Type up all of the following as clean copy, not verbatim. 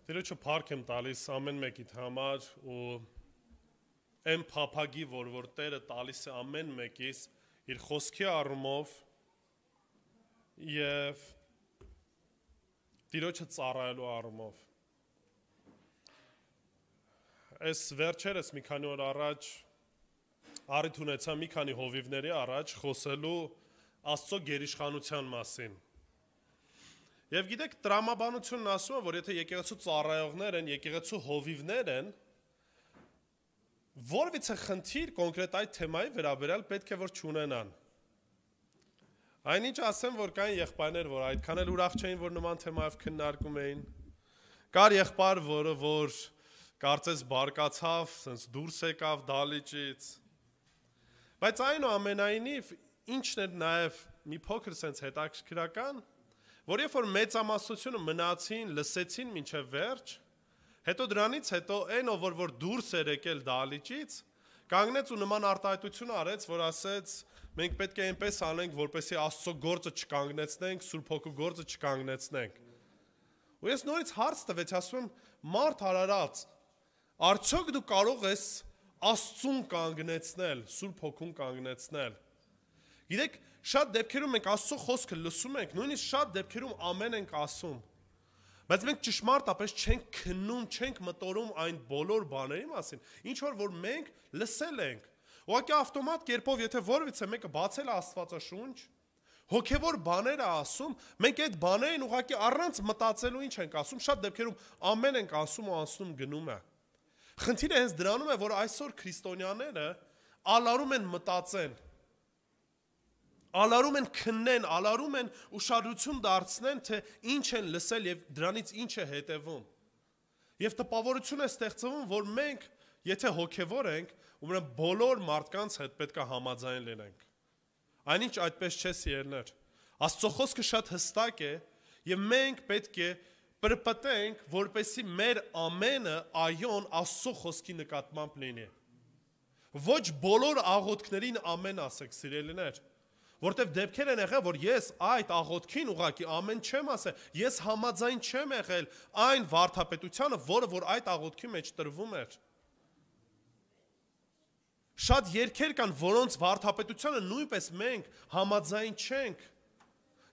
Տիրոջը փառք եմ տալիս ամեն մեկիդ համար ու այն փափագի, որ Տերը տալիս է ամեն մեկիս իր խոսքի առումով եւ Տիրոջը ծառայելու առումով։ Այս վերջերս մի քանի օր առաջ առիթ ունեցա մի քանի հովիվների առաջ խոսելու Աստծո գերիշխանության մասին։ Եվ գիտեք, տրամաբանությունն ասում է, որ եթե եկեղեցու ծառայողներ են, եկեղեցու հովիվներ են, որևիցե խնդիր կոնկրետ այդ թեմայի վերաբերյալ պետք է որ չունենան։ Այնինչ ասեմ, որ կային եղբայրներ, որ այդքան էլ ուրախ չէին, որ նման թեմայով քննարկում էին։ Կար եղբայր, որ կարծես բարկացավ, sense դուրս եկավ դալիճից։ Բայց այնուամենայնիվ ինչն էր նաև մի փոքր sense հետաքրքրական, որ երբ որ մեծամասնությունը մնացին, լսեցին մինչև վերջ, հետո դրանից հետո այն որ դուրս էր եկել դալիճից, կանգնեց ու նման արտահայտություն արեց, որ ասեց, մենք պետք է այնպես անենք, որպեսզի Աստծո գործը չկանգնեցնենք, Սուրբ Հոգու գործը չկանգնեցնենք։ Ու ես նորից հարց տվեցի, ասում եմ, մարդ արարած, արդյոք դու կարող ես Աստծուն կանգնեցնել, Սուրբ Հոգուն կանգնեցնել։ Գիտեք, շատ դեպքերում մենք Աստծո խոսքը լսում ենք, նույնիսկ շատ դեպքերում ամեն ենք ասում, բայց մենք ճշմարտապես չենք քննում, չենք մտորում այն բոլոր բաների մասին, ինչ որ մենք լսել ենք։ Ուղղակի ավտոմատ կերպով, եթե որևիցե մեկը բացել է Աստվածաշունչ, հոգևոր բաներ է ասում, մենք այդ բաներին ուղղակի առանց մտածելու ինչ ենք ասում, շատ դեպքերում ամեն ենք ասում ու անցնում գնում է։ Խնդիրը հենց դրանում է, որ այսօր քրիստոնյաները ալարում են մտածեն, ալարում են քննեն, ալարում են ուշադրություն դարձնեն, թե ինչ են լսել եւ դրանից ինչ է հետևում։ Եվ տպավորություն է ստեղծվում, որ մենք, եթե հոգևոր ենք, ուրեմն բոլոր մարդկանց հետ պետք է համաձայն լինենք։ Այնինչ այդպես չէ սիրելիներ։ Աստծո խոսքը շատ հստակ է եւ մենք պետք է պրպտենք, որպեսզի մեր ամենը այոն Աստծո խոսքի նկատմամբ լինի։ Ոչ բոլոր աղոթքներին ամեն ասեք, սիրելիներ։ Որտեվ դեպքեր են եղել, որ ես այդ աղոթքին ուղղակի ամեն չեմ ասել, ես համաձայն չեմ եղել այն վարդապետությանը, որ այդ աղոթքի մեջ տրվում էր։ Շատ երգեր կան, որոնց վարդապետությանը նույնպես մենք համաձայն չենք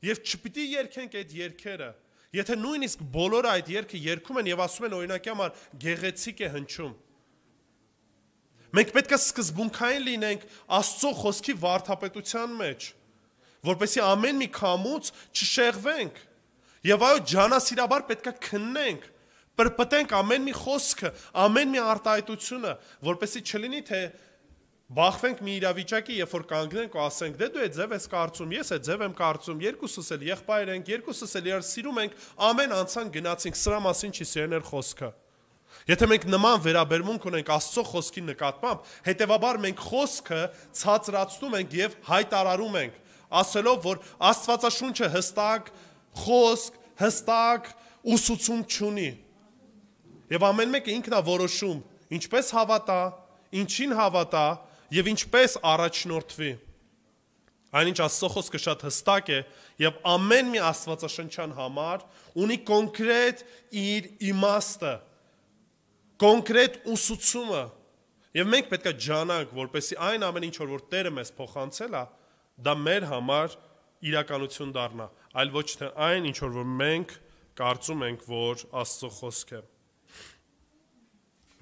եւ չպիտի երգենք այդ երգերը։ Եթե նույնիսկ բոլորը այդ երգը երգում են եւ ասում են օրինակի համար գեղեցիկ է հնչում։ Մենք պետք է սկզբունքային լինենք Աստծո խոսքի վարդապետության մեջ, որպեսզի ամեն մի քամուց չշեղվենք։ Եվ այո, ջանասիրաբար պետք է քննենք, պրպտենք ամեն մի խոսքը, ամեն մի արտահայտությունը, որպեսզի չլինի թե բախվենք մի իրավիճակի, երբ որ կանգնենք ու ասենք, դե դու այդ ձև ես կարծում, ես այդ ձև եմ կարծում, երկուսս էլ եղբայր ենք, երկուսս էլ իրար սիրում ենք, ամեն անցան գնացինք, սրա մասին չի սիրելիներ խոսքը։ Եթե մենք նման վերաբերմունք ունենք Աստծո խոսքի նկատմամբ, հետևաբար մենք խոսքը ցածրացնում ենք եւ հայտարարում ենք, ասելով, որ Աստվածաշունչը հստակ խոսք, հստակ ուսուցում չունի։ Եվ ամեն մեկը ինքն է որոշում, ինչպես հավատա, ինչին հավատա եւ ինչպես առաջնորդվի։ Այնինչ Աստծո խոսքը շատ հստակ է եւ ամեն մի աստվածաշնչյան համար ունի կոնկրետ իր իմաստը, կոնկրետ ուսուցումը, եւ մենք պետք է ջանանք, որպեսզի այն ամեն ինչ որ Տերը մեզ փոխանցել է, դա մեր համար իրականություն դառնա, այլ ոչ թե այն ինչ որ մենք կարծում ենք, որ Աստծո խոսք է։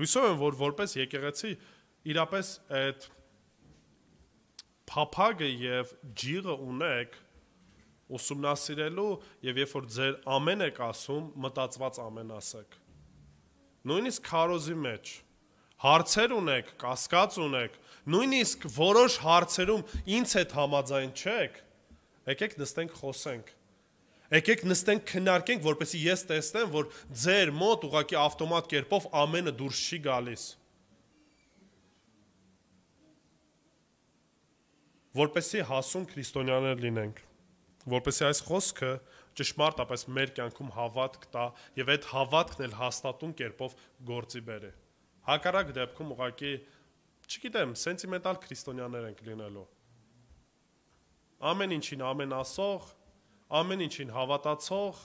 Հույսով եմ, որ որպես եկեղեցի իրապես այդ փափագը եւ ջիղը ունեք ուսումնասիրելու եւ երբ որ ձեր ամեն եք ասում, մտածված ամեն ասեք։ Նույնիսկ քարոզի մեջ հարցեր ունեք, կասկած ունեք, նույնիսկ որոշ հարցերում ինձ հետ համաձայն չեք, եկեք նստենք խոսենք։ Եկեք նստենք քննարկենք, որպեսզի ես տեսնեմ, որ ձեր մոտ ուղղակի ավտոմատ կերպով ամենը դուրս չի գալիս։ Որպեսզի հասուն քրիստոնյաներ լինենք, որպեսզի այս խոսքը ճշմարտապես մեր կյանքում հավատք տա եւ այդ հավատքն էլ հաստատուն կերպով գործի բերի։ Հակառակ դեպքում ուղղակի Չգիտեմ, սենտիմենտալ քրիստոնյաներ ենք լինելու։ Ամեն ինչին ամեն ասող, ամեն ինչին հավատացող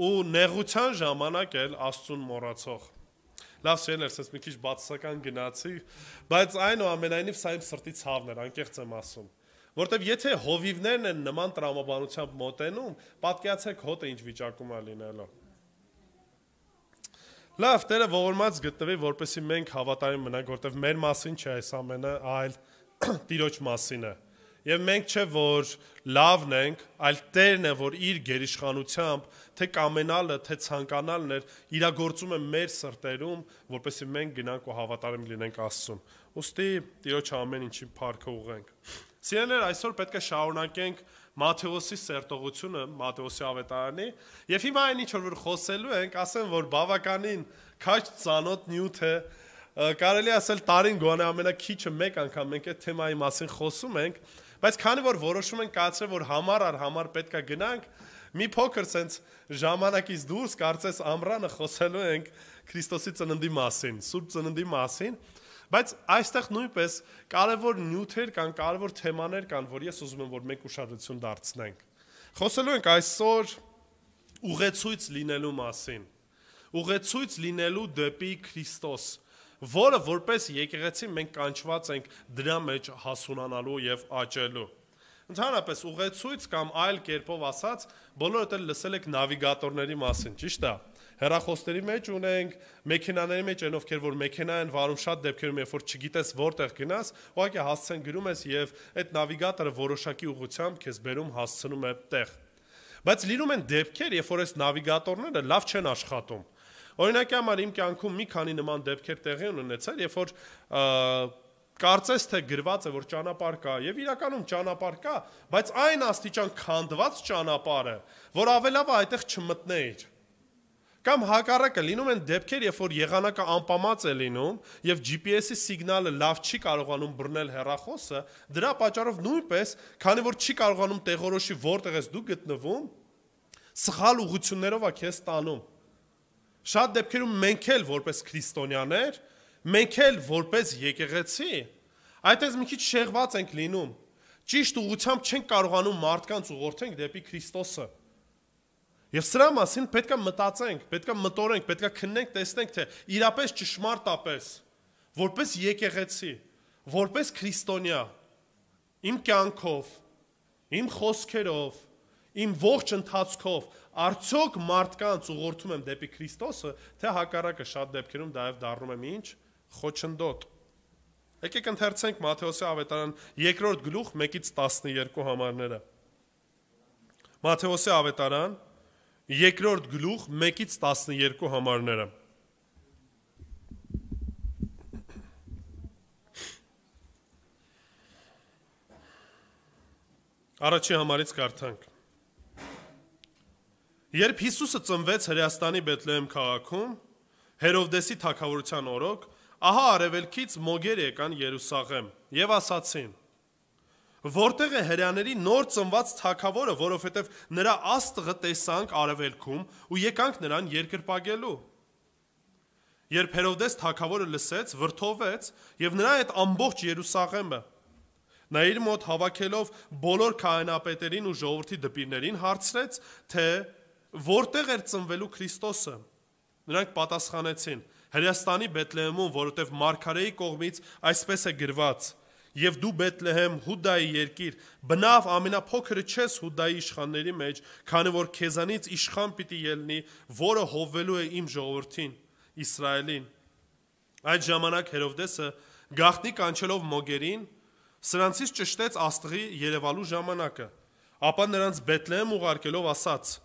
ու նեղության ժամանակ էլ Աստծուն մոռացող։ Լավ շեներ, ասես մի քիչ բացասական գնացի, բայց այնուամենայնիվ սա իմ սրտի ցավն էր, անկեղծ եմ ասում։ Որտեվ եթե հովիվներն են նման տրամաբանությամբ մոտենում, պատկերացեք հոտը ինչ վիճակում է լինելու։ Լավ, Տերը ողորմած գտնվի, որպեսզի մենք հավատարիմ մնանք, որտեվ մեր մասին չէ այս ամենը, այլ Տիրոջ մասին է։ Եվ մենք չէ որ լավն ենք, այլ Տերն է, որ իր գերիշխանությամբ, թե կամենալը, թե ցանկանալն էր, իրագործում է մեր սրտերում, որպեսզի մենք գնանք ու հավատարիմ լինենք Աստծուն։ Ուստի Տիրոջ ամեն ինչին փառքը ուղենք։ Սիրելիներ, այսօր պետք է շարունակենք Մատթեոսի սերտողությունը, Մատթեոսի ավետարանի, եւ հիմա այն ինչ որ խոսելու ենք, ասեմ, որ բավականին քաջ ծանոթ նյութ է, կարելի ասել տարին գոնե ամենաքիչը մեկ անգամ մենք այդ թեմայի մասին խոսում ենք, բայց քանի որ որոշում ենք կայացրել, որ համար առ համար պետքա գնանք, մի փոքր sense ժամանակից դուրս կարծես ամռանը խոսելու ենք Քրիստոսի ծննդի մասին, Սուրբ ծննդի մասին, բայց այստեղ նույնպես կարևոր նյութեր կան, կարևոր թեմաներ կան, որ ես ուզում եմ, որ մենք ուշադրություն դարձնենք։ Խոսելու ենք այսօր ուղեցույց լինելու մասին, ուղեցույց լինելու դեպի Քրիստոս, որը որպես եկեղեցի մենք կանչված ենք դրա մեջ հասունանալու եւ աճելու։ Ընդհանրապես ուղեցույց կամ այլ կերպով ասած, բոլորդ էլ լսել եք նավիգատորների մասին, ճիշտ է։ Հեռախոսների մեջ ունենք, մեքենաների մեջ են ովքեր որ մեքենա են վարում շատ դեպքերում, երբ որ չգիտես որտեղ գնաս, ուղղակի հասցեն գրում ես եւ այդ նավիգատորը որոշակի ուղղությամբ քեզ բերում հասցնում է տեղ։ Բայց լինում են դեպքեր, երբ որ այս նավիգատորները լավ չեն աշխատում։ Օրինակի համար իմ կյանքում մի քանի նման դեպքեր տեղի ունեցել, երբ որ կարծես թե գրված է որ ճանապարհ կա եւ իրականում ճանապարհ կա, բայց այն աստիճան քանդված ճանապարհ է, որ ավելավ այդտեղ չմտնեիր։ Կամ հակառակը լինում են դեպքեր, երբ որ եղանակը անպամած է լինում եւ GPS-ի սիգնալը լավ չի կարողանում բռնել հեռախոսը, դրա պատճառով նույնպես, քանի որ չի կարողանում տեղորոշի որտեղ ես դու գտնվում, սխալ ուղղություններով է քեզ տանում։ Շատ դեպքերում մենք էլ որպես քրիստոնյաներ, մենք էլ որպես եկեղեցի, այդպես մի քիչ շեղված ենք լինում։ Ճիշտ ուղղությամբ չենք կարողանում մարդկանց ուղղորդենք դեպի Քրիստոսը։ Եվ սրա մասին պետքա մտածենք, պետքա մտորենք, պետքա քննենք, տեսնենք, թե իրապես ճշմարտապես, որպես եկեղեցի, որպես քրիստոնյա, իմ կյանքով, իմ խոսքերով, իմ ողջ ընթացքով, արդյոք մարդկանց ուղղորդում եմ դեպի Քրիստոսը, թե հակառակը շատ դեպքերում դա դառնում եմ ինչ, խոչընդոտ։ Եկեք ընթերցենք Մատթեոսի ավետարան 2-րդ գլուխ 1-ից 12 համարները։ Մատթեոսի ավետարան 2-րդ գլուխ 1-ից 12 համարները։ Առաջի համարից կարդանք։ Երբ Հիսուսը ծնվեց Հրեաստանի Բեթլեհեմ քաղաքում, Հերովդեսի թագավորության օրոք, ահա արևելքից մոգեր եկան Երուսաղեմ եւ ասացին. Որտեղ է հրեաների նոր ծնված թագավորը, որովհետև նրա աստղը տեսանք արևելքում ու եկանք նրան երկրպագելու։ Երբ Հերովդես թագավորը լսեց, վրդովվեց եւ նրա հետ ամբողջ Երուսաղեմը նա իր մոտ հավաքելով բոլոր քահանապետերին ու ժողովրդի դպիրներին հարցրեց, թե որտեղ էր ծնվելու Քրիստոսը։ Նրանք պատասխանեցին. Հրեաստանի Բեթլեհեմում, որովհետև Մարգարեի կողմից այսպես է գրված. Եվ դու Բեթլեհեմ, Հուդայի երկիր, բնավ ամենափոքրը չես Հուդայի իշխանների մեջ, քանի որ քեզանից իշխան պիտի ելնի, որը հովվելու է իմ ժողովրդին, Իսրայելին։ Այդ ժամանակ Հերովդեսը գաղտնի կանչելով մոգերին, սրանցից ճշտեց աստղի երևալու ժամանակը, ապա նրանց Բեթլեհեմ ուղարկելով ասաց.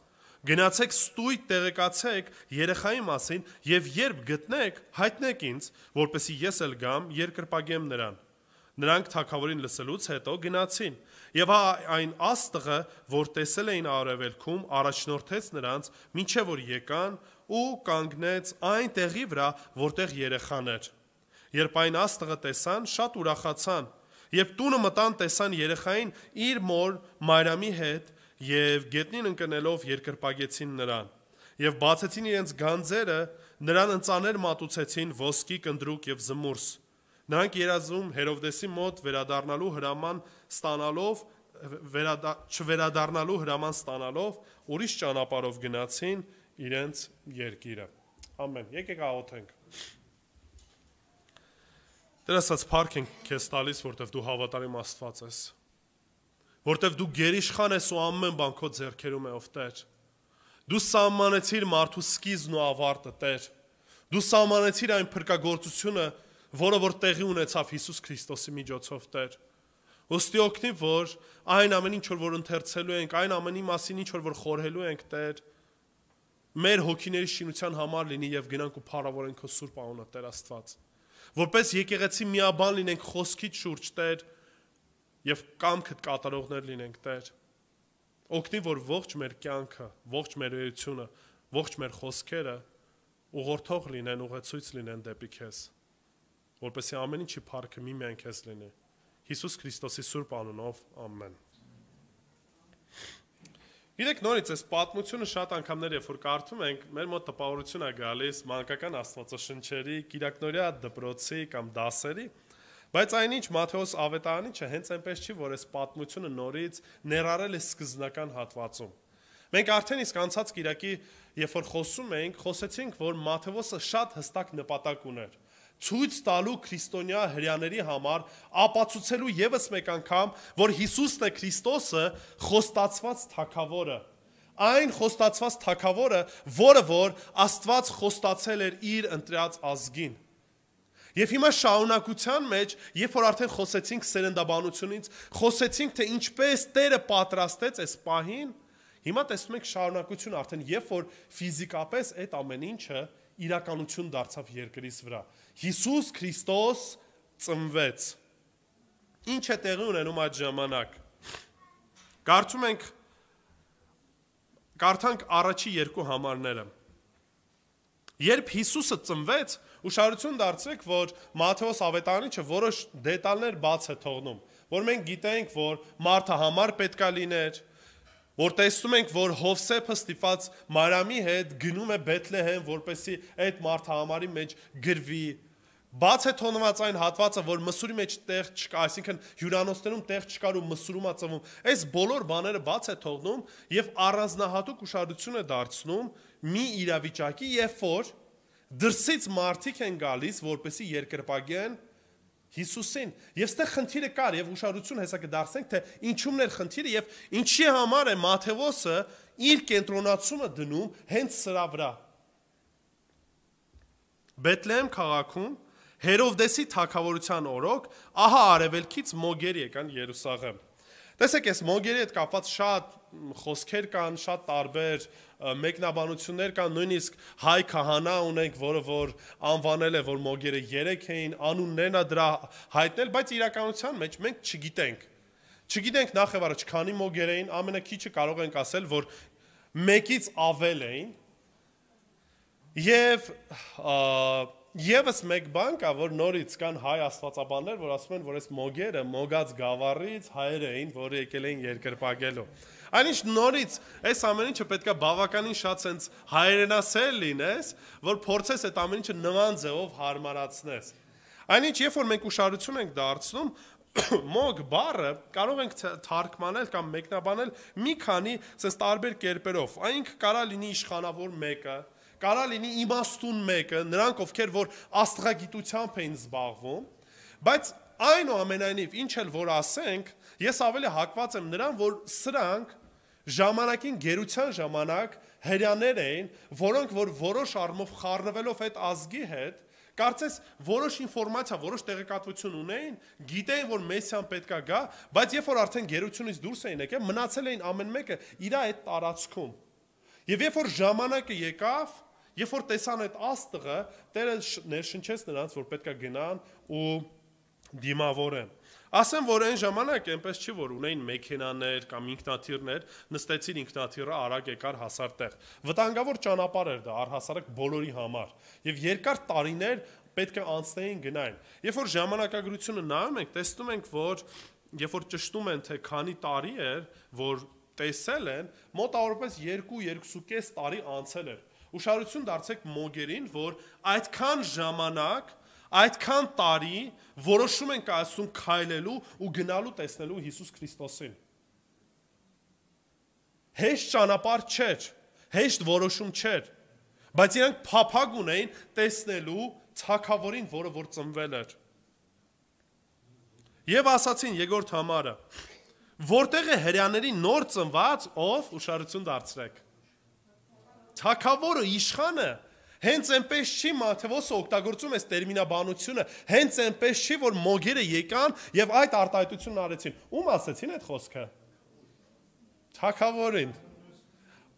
Գնացեք ստույգ տեղեկացեք երեխայի մասին եւ երբ գտնեք, հայտնեք ինձ, որպեսզի ես էլ գամ երկրպագեմ նրան։ Նրանք թագավորին լսելուց հետո գնացին եւ այն աստղը, որ տեսել էին արևելքում, առաջնորդեց նրանց, մինչեւ որ եկան ու կանգնեց այն տեղի վրա, որտեղ երեխան էր։ Երբ այն աստղը տեսան, շատ ուրախացան։ Երբ տունը մտան, տեսան երեխային իր մոր Մարիամի հետ եւ գետնին ընկնելով երկրպագեցին նրան եւ բացեցին իրենց գանձերը, նրան ընծաներ մատուցեցին ոսկի, կնդրուկ եւ զմուրս Նրանք երազում Հերովդեսի մոտ վերադառնալու հրաման ստանալով ուրիշ ճանապարհով գնացին իրենց երկիրը։ Ամեն։ Եկեք աղոթենք։ Տեր Աստված, փառք ենք քեզ տալիս, որտեվ դու հավատարիմ Աստված ես։ Որտեվ դու գերիշխան ես ու ամեն բան քո ձեռքերում է, ով Տեր։ Դու սահմանեցիր մարդու սկիզբն ու ավարտը, Տեր։ Դու սահմանեցիր այն փրկagorցությունը, որը որ տեղի ունեցավ Հիսուս Քրիստոսի միջոցով, Տեր։ Ոստի օգնի, որ այն ամեն ինչ որ ընթերցելու ենք, այն ամենի մասին ինչ որ խորհելու ենք, Տեր, մեր հոգիների շինության համար լինի եւ գնանք ու փառավորենք քո սուրբ անունը, Տեր Աստված։ Որպես եկեղեցի միաբան լինենք խոսքիդ շուրջ, Տեր, եւ կամքդ կատարողներ լինենք, Տեր։ Օգնի, որ ողջ մեր կյանքը, ողջ մեր էությունը, ողջ մեր խոսքերը ուղղորդող լինեն, ուղեցույց լինեն դեպի քեզ, որպեսզի ամեն ինչի փառքը միմիայն քեզ լինի։ Հիսուս Քրիստոսի սուրբ անունով, ամեն։ Գիտեք, նորից այս պատմությունը շատ անգամներ երբ որ կարդում ենք, մեր մոտ տպավորություն է գալիս մանկական աստվածաշնչերի, կիրակնօրյա դպրոցի կամ դասերի, բայց այնինչ Մատթեոս Ավետարանիչը հենց այնպես չի, որ այս պատմությունը նորից ներառել է սկզբնական հատվածում։ Մենք արդեն իսկ անցած կիրակի, երբ որ խոսում էինք, խոսեցինք, որ Մատթեոսը շատ հստակ նպատակ ուներ։ Ցույց տալու քրիստոնյա հրյաների համար, ապացուցելու եւս մեկ անգամ, որ Հիսուսն է Քրիստոսը, խոստացված թագավորը։ Այն խոստացված թագավորը, որը որ Աստված խոստացել էր իր ընտրած ազգին։ Եվ հիմա շարունակության մեջ, երբ որ արդեն խոսեցինք սերնդաբանությունից, խոսեցինք, թե ինչպես Տերը պատրաստեց այս պահին, հիմա տեսնում ենք շարունակություն արդեն, երբ որ ֆիզիկապես այդ ամեն ինչը իրականություն դարձավ երկրից վրա։ Հիսուս Քրիստոս ծնվեց։ Ինչ է տեղի ունենում այդ ժամանակ։ Կարդանք առաջի երկու համարները։ Երբ Հիսուսը ծնվեց, ուշադրություն դարձրեք, որ Մատթեոս Ավետարանիչը որոշ դետալներ բաց է թողնում, որ մենք գիտենք, որ Մարթա համար պետքա լիներ, որ տեսնում ենք, որ Հովսեփը ստիպված Մարիամի հետ գնում է Բեթլեհեմ, որպեսզի այդ Մարթա համարի մեջ գրվի։ Բաց է թողնված այն հատվածը, որ մսուրի մեջ տեղ չկա, այսինքն հյուրանոցներում տեղ չկար ու մսուրում է ծնվում։ Այս բոլոր բաները բաց է թողնում եւ առանձնահատուկ ուշադրություն է դարձնում մի իրավիճակի, երբ որ դրսից մարդիկ են գալիս, որպեսզի երկրպագեն Հիսուսին։ Եվ ստեղ խնդիրը կար եւ ուշադրություն հեսա կդարձնենք, թե ինչումն էր խնդիրը եւ ինչի համար է Մատթեոսը իր կենտրոնացումը դնում հենց սրա վրա։ Բեթլեհեմ քաղաքում Հերովդեսի թագավորության օրոք ահա արևելքից մոգեր եկան Երուսաղեմ։ Տեսեք, այս մոգերի հետ կապված շատ խոսքեր կան, շատ տարբեր մեկնաբանություններ կան, նույնիսկ հայ քահանա ունենք, որը որ անվանել է, որ մոգերը 3 էին, անուններն է դրա հայտնել, բայց իրականության մեջ մենք չգիտենք։ Չգիտենք նախ եւ առաջ քանի մոգեր էին, ամենակիչը կարող ենք ասել, որ մեկից ավել էին։ Եվ Եվս մեկ բան կա, որ նորից կան հայ աստվածաբաններ, որ ասում են, որ այս մոգերը մոգած գավառից հայեր էին, որ եկել էին երկրպագելու։ Այնինչ նորից այս ամեն ինչը պետք է բավականին շատ sense հայերենասեր լինես, որ փորձես այդ ամեն ինչը նման ձևով հարմարացնես։ Այնինչ երբ որ մենք ուշադրություն ենք դարձնում, մոգ բառը կարող ենք թարգմանել կամ մեկնաբանել մի քանի sense տարբեր կերպերով։ Այնինք կարա լինի իշխանավոր մեկը, կարա լինի իմաստուն մեկը, նրանք ովքեր որ աստղագիտությամբ էին զբաղվում, բայց այնուամենայնիվ ինչ էլ որ ասենք, ես ավելի հակված եմ նրան, որ սրանք ժամանակին գերության ժամանակ հրյաներ էին, որոնք որ որոշ առումով խառնվելով այդ ազգի հետ, կարծես որոշ ինֆորմացիա, որոշ տեղեկատվություն ունեին, գիտեին, որ Մեսիան պետքա գա, բայց երբ որ արդեն գերությունից դուրս էին եկել, մնացել էին ամեն մեկը իր այդ տարածքում։ Եվ երբ որ ժամանակը եկավ, երբ որ տեսան այդ աստղը, Տերը ներշնչեց նրանց, որ պետքա գնան ու դիմավորեն։ Ասեմ, որ այն ժամանակ այնպես չի, որ ունեին մեքենաներ կամ ինքնաթիռներ, նստեցին ինքնաթիռը, արագ եկար հասար տեղ։ Վտանգավոր ճանապարհ էր դա առհասարակ բոլորի համար։ Եվ երկար տարիներ պետք է անցնեին գնային։ Երբ որ ժամանակագրությունը նայում ենք, տեսնում ենք, որ երբ որ ճշտում են, թե քանի տարի էր, որ տեսել են, մոտավորապես 2-2.5 տարի անցել էր։ Ուշադրություն դարձեք մոգերին, որ այդքան ժամանակ այդքան տարի որոշում են կայացում քայլելու ու գնալու տեսնելու Հիսուս Քրիստոսին։ Հեշտ ճանապարհ չէր, հեշտ որոշում չէր, բայց իրանք փափագ ունեին տեսնելու Թագավորին, որը որ ծնվել էր։ Եվ ասացին երկրորդ համարը, որտեղ է հրեաների նոր ծնված, ով ուշադրություն դարձրեք։ Թագավորը, իշխանը, հենց այնպես չի Մատթեոսը օգտագործում այս տերմինաբանությունը, հենց այնպես չի, որ մոգերը եկան եւ այդ արտահայտությունն արեցին։ Ում ասեցին այդ խոսքը։ Թագավորին։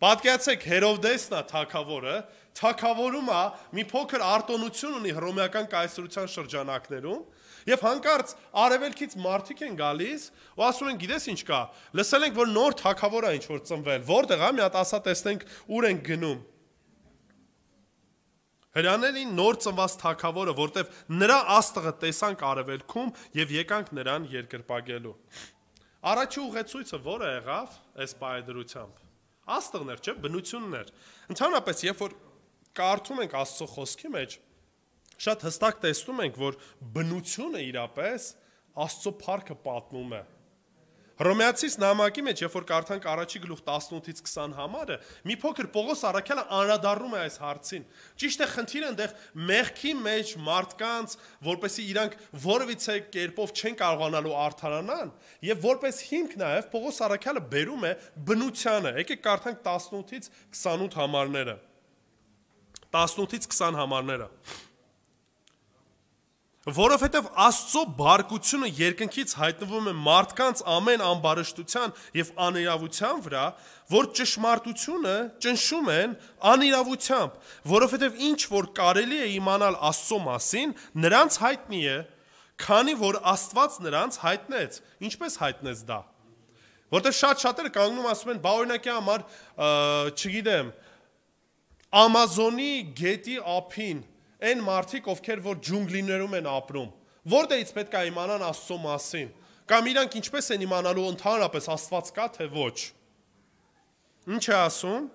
Պատկերացեք Հերովդեսն է թագավորը, թագավորում է մի փոքր արտոնություն ունի հռոմեական կայսրության շրջանակներում, եւ հանկարծ արևելքից մարդիկ են գալիս ու ասում են, գիտես ինչ կա, լսել ենք, որ նոր թագավոր է ինչ որ ծնվել, որտեղ է, մի հատ ասա տեսնենք ուր են գնում։ Հրեաներին նոր ծնված թագավորը, որտեղ նրա աստղը տեսանք արևելքում եւ եկանք նրան երկրպագելու։ Առաջի ուղեցույցը որը եղավ այս պայդրությամբ։ Աստղն էր, չէ՞, բնությունն էր։ Ընդհանրապես, երբ որ կարդում ենք Աստծո խոսքի մեջ, շատ հստակ տեսնում ենք, որ բնությունը իրապես Աստծո փառքը պատմում է։ Հռոմեացիս նամակի մեջ, երբ որ կարդանք առաջի գլուխ 18-ից 20 համարը, մի փոքր Պողոս առաքյալը անդրադառնում է այս հարցին։ Ճիշտ է, խնդիրը այնտեղ մեղքի մեջ մարդկանց, որպեսզի իրանք որևիցե կերպով չեն կարողանալու արդարանան, եւ որպես հիմք նաեւ Պողոս առաքյալը բերում է բնությանը։ Եկեք կարդանք 18-ից 28 համարները։ 18-ից 20 համարները։ Որովհետև Աստծո բարկությունը երկնքից հայտնվում է մարդկանց ամեն ամբարշտության եւ անիրավության վրա, որ ճշմարտությունը ճնշում են անիրավությամբ, որովհետև ինչ որ կարելի է իմանալ Աստծո մասին, նրանց հայտնի է, քանի որ Աստված նրանց հայտնեց։ Ինչպես հայտնեց դա։ Որտեղ շատերը կանգնում ասում են, բա օրինակի համար, չգիտեմ, Ամազոնի գետի ափին այն մարդիկ, ովքեր որ ջունգլիներում են ապրում, որտեղից պետք է իմանան Աստծո մասին, կամ իրանք ինչպես են իմանալու ընդհանրապես Աստված կա, թե ոչ։ Ինչ է ասում։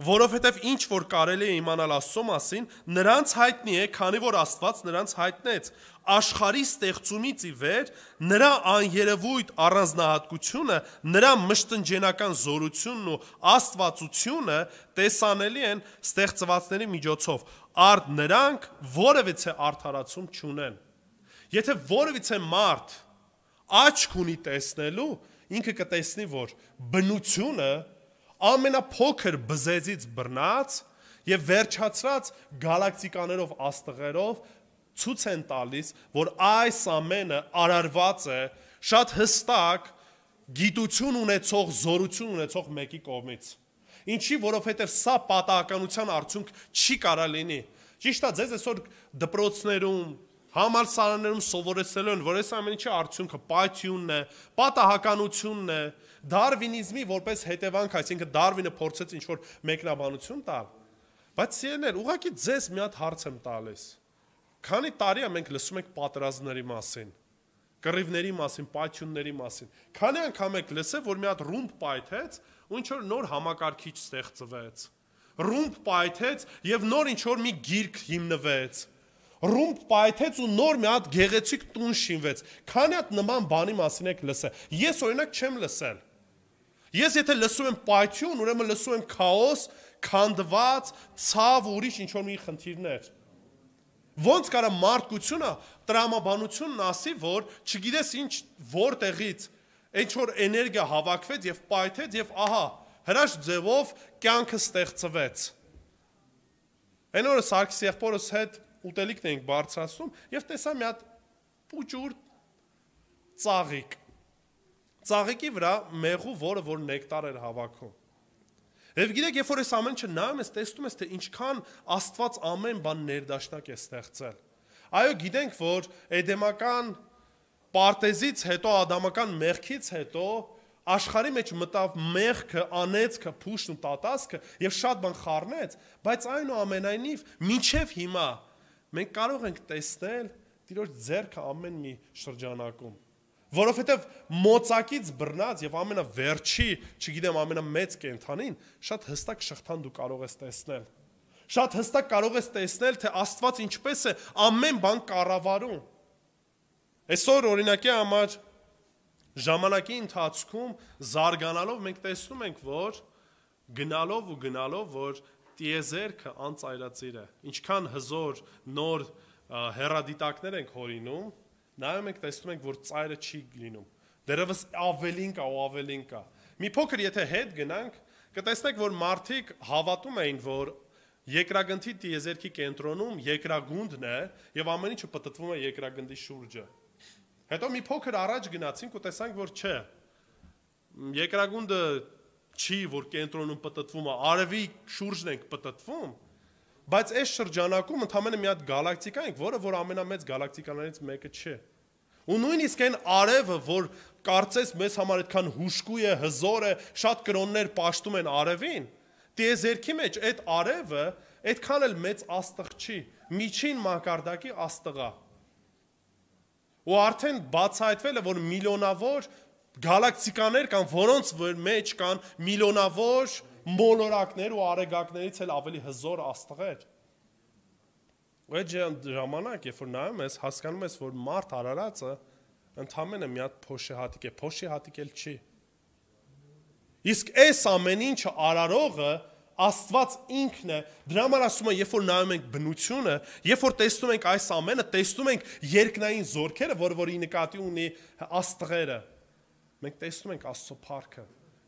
Որովհետև ինչ որ կարելի է իմանալ Աստծո մասին, նրանց հայտնի է, քանի որ Աստված նրանց հայտնեց։ Աշխարհի ստեղծումից ի վեր նրա աներևույթ առանձնահատկությունը, նրա մշտնջենական զորությունն ու աստվածությունը տեսանելի են ստեղծվածների միջոցով, արդ նրանք որևիցե արդարացում չունեն։ Եթե որևիցե մարդ աչք ունի տեսնելու, ինքը կտեսնի, որ բնությունը ամենափոքր բզեզից բռնած եւ վերջացած գալակտիկաներով աստղերով ցույց են տալիս, որ այս ամենը արարված է շատ հստակ գիտություն ունեցող, զորություն ունեցող մեկի կողմից։ Ինչի, որովհետև սա պատահականության արդյունք չի կարա լինի։ Ճիշտ է, ձեզ այսօր դպրոցներում, համալսարաններում սովորեցնելու են, որ այս ամենի արդյունքը պայթյունն է, պատահականությունն է, դարվինիզմի որպես հետևանք, այսինքն Դարվինը փորձեց ինչ-որ մեկնաբանություն տալ։ Բայց սիրելիներ, ուղղակի ձեզ մի հատ հարց եմ տալիս։ Քանի տարի է մենք լսում ենք պատերազմների մասին, կռիվների մասին, պայթյունների մասին։ Քանի անգամ եք լսել, որ մի հատ ռումբ պայթեց, ու ինչ-որ նոր համակարգիչ ստեղծվեց։ Ռումբ պայթեց եւ նոր ինչ-որ մի գիրք հիմնվեց։ Ռումբ պայթեց ու նոր մի հատ գեղեցիկ տուն շինվեց։ Քանի հատ նման բանի մասին եք լսել։ Ես օրինակ չեմ լսել։ Ես եթե լսում եմ պայթյուն, ուրեմն լսում եմ քաոս, քանդված, ցավ ու ուրիշ ինչ-որ մի խնդիրներ։ Ոնց կարա մարդկությունը տրամաբանությունն ասի, որ չգիտես ինչ որտեղից ինչ որ էներգիա հավաքվեց եւ պայթեց եւ ահա հրաշք ձևով կյանքը ստեղծվեց։ Այն օրը Սարգսի եղբորս հետ ուտելիքն էինք բարձրացնում եւ տեսա մի հատ պուճուր ծաղիկ։ Ծաղիկի վրա մեղու, որը որ նեկտար էր հավաքում։ Եվ գիտեք, երբ որ այս ամեն ինչը նայում ես, տեսնում ես, թե ինչքան Աստված ամեն բան ներդաշնակ է ստեղծել։ Այո, գիտենք, որ էդեմական պարտեզից հետո, ադամական մեղքից հետո աշխարհի մեջ մտավ մեղքը, անեծքը, փուշն ու տատասքը եւ շատ բան խառնեց, բայց այնուամենայնիվ մինչեւ հիմա մենք կարող ենք տեսնել Տիրոջ ձեռքը ամեն մի շրջանակում։ Որովհետև մոծակից բռնած եւ ամենավերջի, չգիտեմ, ամենամեծ կենթանին շատ հստակ շղթան դու կարող ես տեսնել։ Շատ հստակ կարող ես տեսնել, թե Աստված ինչպես է ամեն բան կառավարում։ Այսօր օրինակի համար ժամանակի ընթացքում զարգանալով մենք տեսնում ենք, որ գնալով, որ տիեզերքը անծայրածիր է։ Ինչքան հզոր նոր հեռադիտակներ ենք հորինում, նայում ենք տեսնում ենք, որ ծայրը չի լինում։ Դերևս ավելին կա։ Մի փոքր եթե հետ գնանք, կտեսնենք, որ մարդիկ հավատում էին, որ երկրագնդի տիեզերքի կենտրոնում երկրագունդն է եւ ամեն ինչը պտտվում է երկրագնդի շուրջը։ Հետո մի փոքր առաջ գնացինք ու տեսանք, որ չէ։ Երկրագունդը չի, որ կենտրոնում պտտվում է, արևի շուրջն ենք պտտվում, բայց այս շրջանակում ընդամենը մի հատ գալակտիկա ենք, որ ամենամեծ գալակտիկաներից մեկը չէ։ Ու նույնիսկ այն արևը, որ կարծես մեզ համար այդքան հուշկու է, հզոր է, շատ կրոններ պաշտում են արևին, տիեզերքի մեջ այդ արևը այդքան էլ մեծ աստղ չի, միջին մակարդակի աստղ է։ Ու արդեն բացահայտվել է, որ միլիոնավոր գալակտիկաներ կան, որոնց մեջ կան միլիոնավոր մոլորակներ ու արեգակներից էլ ավելի հզոր աստղեր։ Ու այդ ժամանակ, երբ որ նայում ես, հասկանում ես, որ մարդ արարածը ընդամենը մի հատ փոշի հատիկ է, փոշի հատիկ էլ չի։ Իսկ այս ամեն ինչը արարողը Աստված ինքն է, դրա համար ասում եմ, երբ որ նայում ենք բնությունը, երբ որ տեսնում ենք այս ամենը, տեսնում ենք երկնային զորքերը, որ նկատի ունի աստղերը, մենք տեսնում ենք Աստծո փառքը,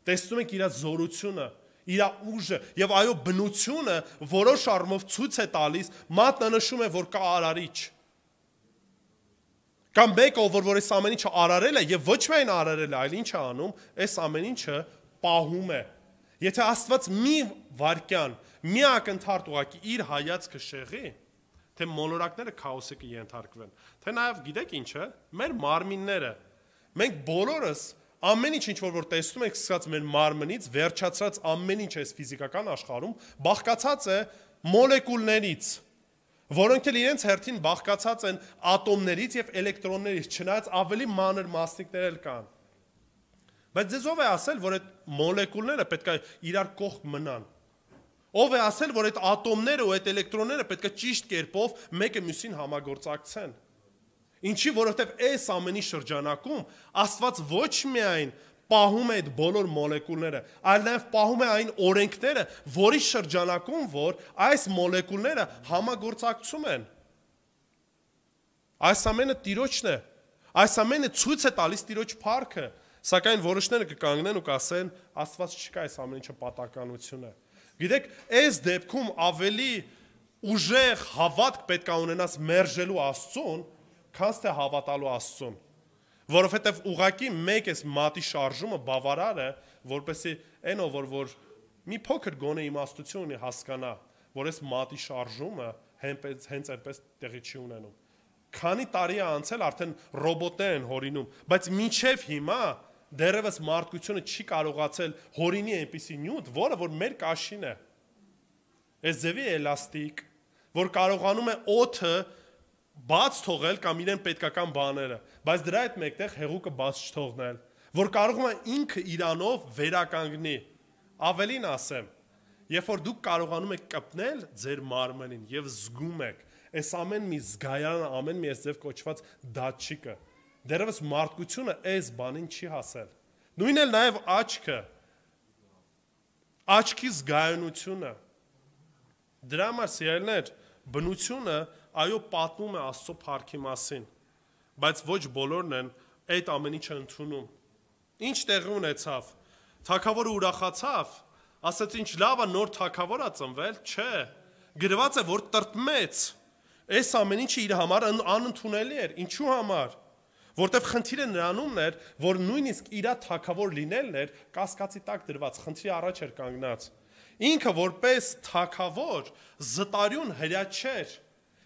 տեսնում ենք իր զորությունը, իր ուժը, եւ այո բնությունը որոշ առումով ցույց է տալիս, մատնանշում է, որ կա արարիչ։ Կամ մեկը, որ այս ամեն ինչը արարել է եւ ոչ միայն արարել է, այլ ինչ է անում, այս ամեն ինչը պահում է։ Եթե Աստված մի վարքյան, մի ակնթարթ ուղակի իր հայացքը շեղի, թե մոլորակները քաոսի կենթարկվեն, թե նաև գիտեք ինչ է, մեր մարմինները, մենք բոլորս ամեն ինչ որ տեսնում ենք սկսած մեր մարմնից, վերջացած ամեն ինչ այս ֆիզիկական աշխարհում բաղկացած է մոլեկուլներից, որոնք էլ իրենց հերթին բաղկացած են ատոմներից եւ էլեկտրոններից, չնայած ավելի մանր մասնիկներ էլ կան։ Բայց ձեզ ով է ասել, որ այդ մոլեկուլները պետք է իրար կողք մնան։ Ով է ասել, որ այդ ատոմները ու այդ էլեկտրոնները պետք է ճիշտ կերպով մեկը մյուսին համագործակցեն։ Ինչի, որովհետև այս ամենի շրջանակում Աստված ոչ միայն պահում է այդ բոլոր մոլեկուլները, այլ նաև պահում է այն օրենքները, որի շրջանակում որ այս մոլեկուլները համագործակցում են։ Այս ամենը Տիրոջն է։ Այս ամենը ցույց է տալիս Տիրոջ փառքը։ Սակայն որոշները կկանգնեն ու կասեն, Աստված չկա, այս ամեն ինչը պատականություն է։ Գիտեք, այս դեպքում ավելի ուժեղ հավատք պետք է ունենաս մերժելու Աստծուն, քան թե հավատալու Աստծուն։ Որովհետև ուղղակի մեկ էս մատի շարժումը բավարար է, որպեսզի այն որ մի փոքր գոնե իմաստություն ունի հասկանա, որ այս մատի շարժումը հենց այդպես տեղի չի ունենում։ Քանի տարի է անցել, արդեն ռոբոտներ են հորինում, բայց մինչև հիմա դեռևս մարդկությունը չի կարողացել հորինի այնպիսի նյութ, որը որ մեր կաշին է։ Այս ձևի էլաստիկ, որ կարողանում է օդը բաց թողել կամ իրեն պետքական բաները, բայց դրա հետ մեկտեղ հեղուկը բաց չթողնել, որ կարողում է ինքը իրանով վերականգնի։ Ավելին ասեմ, երբ որ դուք կարողանում եք կպնել ձեր մարմնին եւ զգում եք, այս ամեն մի զգայարանը, ամեն մի այս ձև կոչված դատչիկը, դեռևս մարդկությունը այս բանին չի հասել։ Նույնն էլ նաեւ աչքը, աչքի զգայունությունը։ Դրա համար սիրելիներ, բնությունը այո պատմում է Աստծո փառքի մասին, բայց ոչ բոլորն են այդ ամեն ինչը ընդունում։ Ինչ տեղի ունեցավ։ Թագավորը ուրախացավ, ասաց ինչ լավ է նոր թագավոր է ծնվել, չէ։ Գրված է որ տրտմեց։ Այս ամեն ինչը իր համար անընդունելի էր։ Ինչու համար։ Որտեվ խնդիրը նրանումն էր, որ նույնիսկ իր թագավոր լինելն էր կասկածի տակ դրված, խնդրի առաջ էր կանգնած։ Ինքը որպես թագավոր զտարյուն հրյա չէր,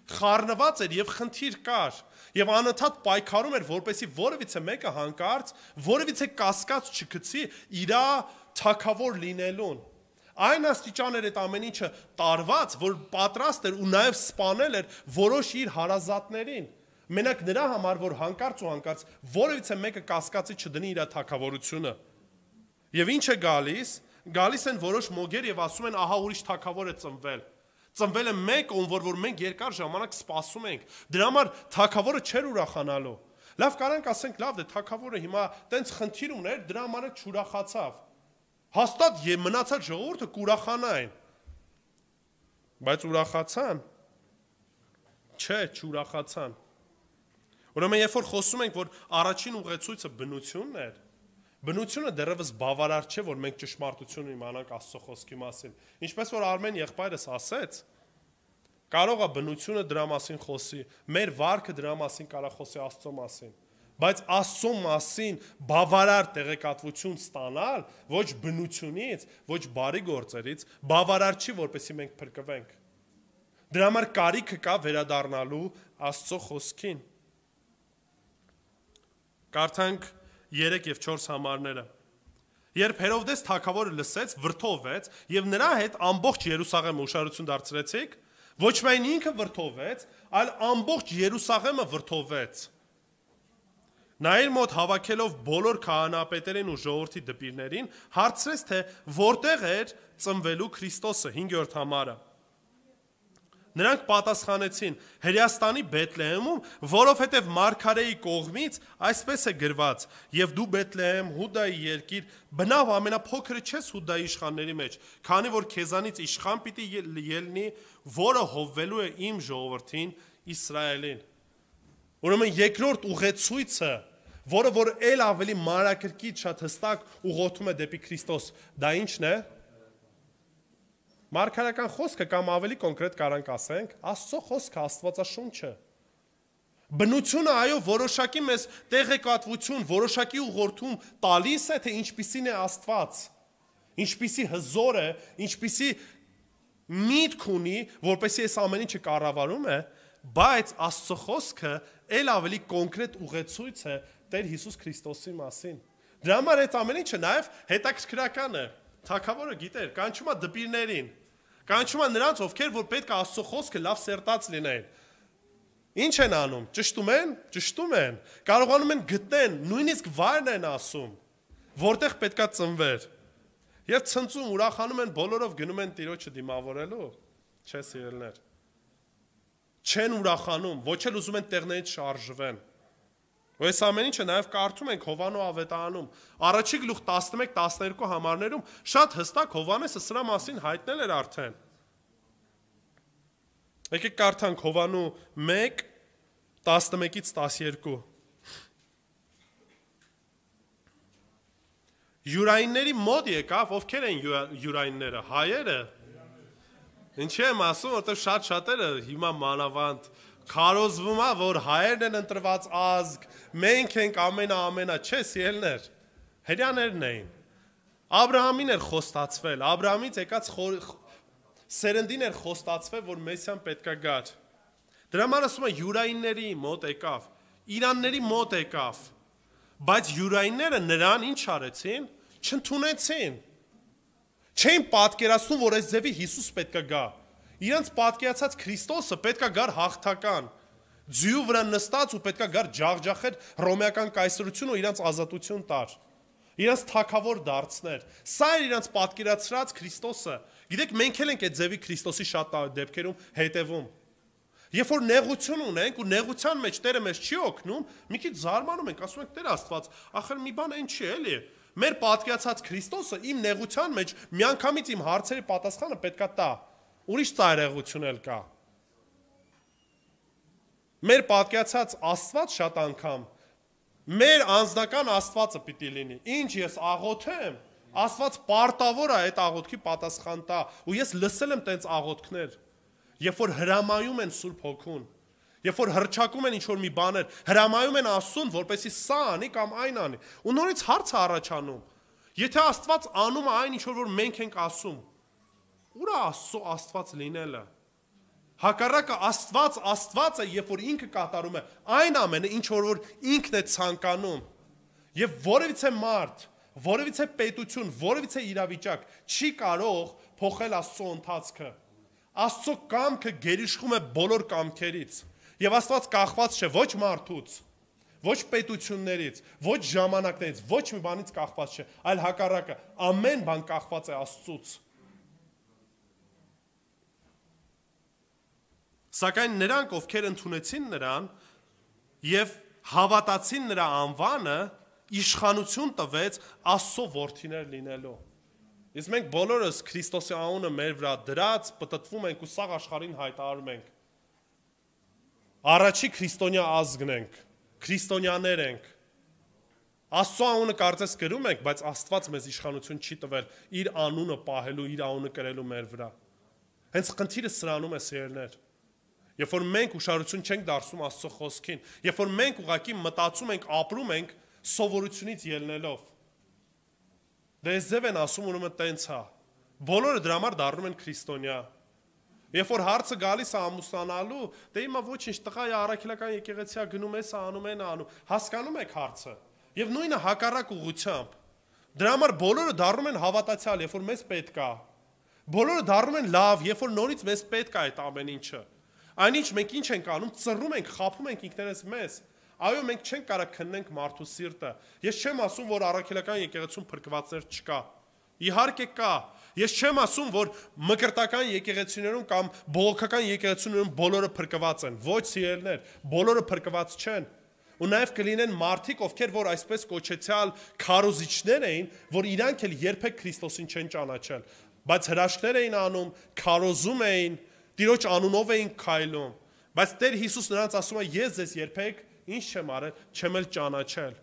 խառնված էր եւ խնդիր կար, եւ անընդհատ պայքարում էր, որպեսզի որևիցե մեկը հանկարծ, որևիցե կասկած չգցի իր թագավոր լինելուն։ Այն աստիճան էր այդ ամեն ինչը տարված, որ պատրաստ էր ու նաեւ սպանել էր որոշ իր հարազատներին։ Մենակ նրա համար, որ հանկարծ ու հանկարծ որևիցե մեկը կասկածի չդնի իր թագավորությունը։ Եվ ինչ է գալիս են որոշ մոգեր եւ ասում են, ահա ուրիշ թագավոր է ծնվել։ Ծնվել է մեկ, որ մենք երկար ժամանակ սպասում ենք։ Դրա համար թագավորը չէր ուրախանալու։ Լավ կարանք ասենք, լավ դե թագավորը հիմա տենց խնդիր ուներ, դրա համար չուրախացավ։ Հաստատ մնացած ժողովուրդը կուրախանային։ Բայց ուրախացան։ Չէ, չուրախացան։ Ուրեմն երբ որ խոսում ենք, որ առաջին ուղեցույցը բնությունն էր, բնությունը դեռևս բավարար չէ, որ մենք ճշմարտություն իմանանք Աստծո խոսքի մասին։ Ինչպես որ Արմեն եղբայրս ասեց, կարող է բնությունը դրա մասին խոսի, մեր վարքը դրա մասին կարող խոսի Աստծո մասին, բայց Աստծո մասին բավարար տեղեկատվություն ստանալ ոչ բնությունից, ոչ բարի գործերից, բավարար չի, որպեսզի մենք փրկվենք։ Դրա համար կարիքը կա վերադառնալու Աստծո խոսքին։ Կարդանք 3 եւ 4 համարները։ Երբ Հերովդես թագավորը լսեց, վրդովվեց եւ նրա հետ ամբողջ Երուսաղեմը ուշադրություն դարձրեցիք, ոչ միայն ինքը վրդովվեց, այլ ամբողջ Երուսաղեմը վրդովվեց։ Նա իր մոտ հավաքելով բոլոր քահանապետերին ու ժողովրդի դպիրներին, հարցրեց, թե որտեղ էր ծնվելու Քրիստոսը, 5-րդ համարը։ Նրանք պատասխանեցին. Հրեաստանի Բեթլեհեմում, որովհետև Մարգարեի կողմից այսպես է գրված. եւ դու Բեթլեհեմ, Հուդայի երկիր, բնավ ամենափոքրը չես Հուդայի իշխանների մեջ, քանի որ քեզանից իշխան պիտի ելնի, որը հովվելու է իմ ժողովրդին Իսրայելին։ Ուրեմն երկրորդ ուղեցույցը, որը որ ել ավելի մանրակրկիտ շատ հստակ ուղղորդում է դեպի Քրիստոս, դա ի՞նչն է։ Մարգարեական խոսքը կամ ավելի կոնկրետ կարանք ասենք, Աստծո խոսքը, Աստվածաշունչը։ Բնությունը այո որոշակի մեզ տեղեկատվություն, որոշակի ուղղորդում տալիս է, թե ինչպիսին է Աստված, ինչպիսի հզոր է, ինչպիսի միտք ունի, որպեսզի այս ամեն ինչը կառավարում է, բայց Աստծո խոսքը ել ավելի կոնկրետ ուղեցույց է Տեր Հիսուս Քրիստոսի մասին։ Դրա համար այդ ամեն ինչը նաև հետաքրքրական է։ Թագավորը գիտեր, կանչում է դպիրներին, կանչում է նրանց, ովքեր որ պետք է Աստծո խոսքը լավ սերտած լինեն։ Ինչ են անում։ Ճշտում են, ճշտում են։ Կարողանում են գտնեն, նույնիսկ վայրն են ասում, որտեղ պետքա ծնվեր։ Եվ ցնծում, ուրախանում են, բոլորով գնում են Տիրոջը դիմավորելու։ Չէ, սիրելիներ։ Չեն ուրախանում, ոչ էլ ուզում են տեղներից շարժվեն։ Այս ամեն ինչը նաև կարդում ենք Հովաննու ավետարանում։ Առաջի գլուխ 11-12 համարներում շատ հստակ Հովանեսը սրա մասին հայտնել էր արդեն։ Եկեք կարդանք Հովաննու 1 11-ից 12։ Յուրայինների մոտ եկավ, ովքեր են յուրայինները, հայերը։ Ինչի եմ ասում, որտեղ շատերը հիմա մանավանդ քարոզվում է, որ հայերն են ընտրված ազգ, մենք ենք ամենա, չէ, սիրելիներ, հրեաներն էին։ Աբրահամին էր խոստացվել, Աբրահամից եկած սերնդին էր խոստացվել, որ Մեսիան պետքա գար։ Դրա համար ասում է յուրայինների մոտ եկավ, իրանների մոտ եկավ, բայց յուրայինները նրան ինչ արեցին, չընդունեցին։ Չէին պատկերացնում, որ այս ձևի Հիսուս պետքա գա։ Իրանց պատկերացած Քրիստոսը պետքա գար հաղթական, ձյու վրա նստած ու պետքա գար ջախջախեր ռոմեական կայսրություն ու իրանց ազատություն տար, իրանց թագավոր դարձներ։ Սա էր իրանց պատկերացրած Քրիստոսը։ Գիտեք, մենք էլ ենք այդ ձևի Քրիստոսի շատ դեպքերում հետևում։ Երբ որ նեղություն ունենք ու նեղության մեջ Տերը մեզ չի օգնում, մի քիչ զարմանում ենք, ասում ենք Տեր Աստված, ախր մի բան այն չի էլի։ Մեր պատկերացած Քրիստոսը իմ նեղության մեջ միանգամից իմ հարցերի պատասխանը պետքա տա։ Ուրիշ ծայրահեղություն էլ կա։ Մեր պատկերացած Աստված շատ անգամ մեր անձնական Աստվածը պիտի լինի։ Ինչ ես աղոթեմ, Աստված պարտավոր է այդ աղոթքի պատասխան տա, ու ես լսել եմ տենց աղոթքներ, երբ որ հրամայում են Սուրբ Հոգուն, երբ որ հռչակում են ինչ-որ մի բաներ, հրամայում են Աստծուն, որպեսզի սա անի կամ այն անի, ու նորից հարց է առաջանում, եթե Աստված անում է այն, ինչ-որ մենք ենք ասում, ուր է Աստծո Աստված լինելը։ Հակառակը Աստված է, երբ որ ինքը կատարում է այն ամենը, ինչ որ ինքն է ցանկանում։ Եվ որևիցե մարդ, որևիցե պետություն, որևիցե իրավիճակ չի կարող փոխել Աստծո ընթացքը։ Աստծո կամքը գերիշխում է բոլոր կամքերից։ Եվ Աստված կախված չէ ոչ մարդուց, ոչ պետություններից, ոչ ժամանակներից, ոչ մի բանից կախված չէ, այլ հակառակը ամեն բան կախված է Աստծուց։ Սակայն նրանք, ովքեր ընդունեցին նրան եւ հավատացին նրա անվանը, իշխանություն տվեց Աստծո որդիներ լինելու։ Իսկ մենք բոլորս Քրիստոսի անունը մեր վրա դրած, պտտվում ենք ու սաղ աշխարհին հայտարարում ենք։ Առաջի քրիստոնյա ազգն ենք, քրիստոնյաներ ենք։ Աստծո անունը կարծես կրում ենք, բայց Աստված մեզ իշխանություն չի տվել իր անունը պահելու, իր անունը կրելու մեր վրա։ Հենց խնդիրը սրանում է, սիրելիներ։ Երբ որ մենք ուշադրություն չենք դարձնում Աստծո խոսքին, երբ որ մենք ուղղակի մտածում ենք, ապրում ենք սովորությունից ելնելով։ Դες ձև են ասում, ուրեմն տենց է։ Բոլորը դրա համար դառնում են քրիստոնյա։ Երբ որ հարցը գալիս է ամուսնանալու, դե հիմա ոչինչ, տղա է առաքելական եկեղեցիա գնում ես, անում են, անում։ Հասկանում եք հարցը։ Եվ նույնը հակառակ ուղղությամբ։ Դրա համար բոլորը դառնում են հավատացյալ, երբ որ մեզ պետք է։ Բոլորը դառնում են լավ, երբ որ նորից մեզ պետք է այդ ամեն ինչը։ Այնինչ մենք ինչ ենք անում, ծռում ենք, խաբում ենք ինքներս մեզ։ Այո, մենք չենք կարող քննենք մարդու սիրտը։ Ես չեմ ասում, որ առաքելական եկեղեցում փրկվածներ չկա։ Իհարկե կա։ Ես չեմ ասում, որ մկրտական եկեղեցիներում կամ բողոքական եկեղեցիներում բոլորը փրկված են։ Ոչ, սիրելիներ, բոլորը փրկված չեն։ Ու նաև կլինեն մարդիկ, ովքեր որ այսպես կոչեցյալ քարոզիչներ էին, որ իրանք էլ երբեք Քրիստոսին չեն ճանաչել, բայց հրաշքներ էին անում, քարոզում էին, Տիրոջ անունով էին քայլում, բայց Տեր Հիսուս նրանց ասում է, ես ձեզ երբեք ինչ չեմ արել, չեմ էլ ճանաչել։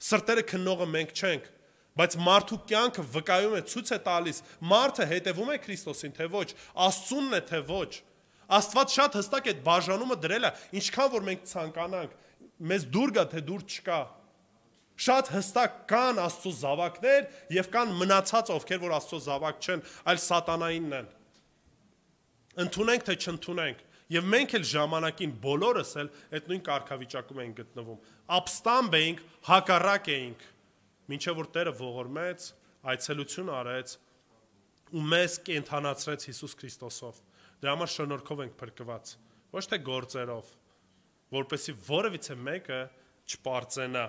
Սրտերը քննողը մենք չենք, բայց մարդու կյանքը վկայում է, ցույց է տալիս, մարդը հետևում է Քրիստոսին, թե ոչ, Աստծունն է, թե ոչ։ Աստված շատ հստակ այդ բաժանումը դրել է, ինչքան որ մենք ցանկանանք, մեզ դուր գա, թե դուր չկա։ Շատ հստակ կան Աստծո զավակներ եւ կան մնացած, ովքեր որ Աստծո զավակ չեն, այլ սատանայինն են։ Ընդունենք թե չընդունենք, եւ մենք էլ ժամանակին բոլորս էլ այդ նույն կարգավիճակում ենք գտնվում։ Ապստամբ էինք, հակառակ էինք, մինչեւ որ Տերը ողորմեց, այցելություն արեց ու մեզ կենթանացրեց Հիսուս Քրիստոսով։ Դրա համար շնորհքով ենք փրկված, ոչ թե գործերով, որպեսզի որևիցե մեկը չպարծենա։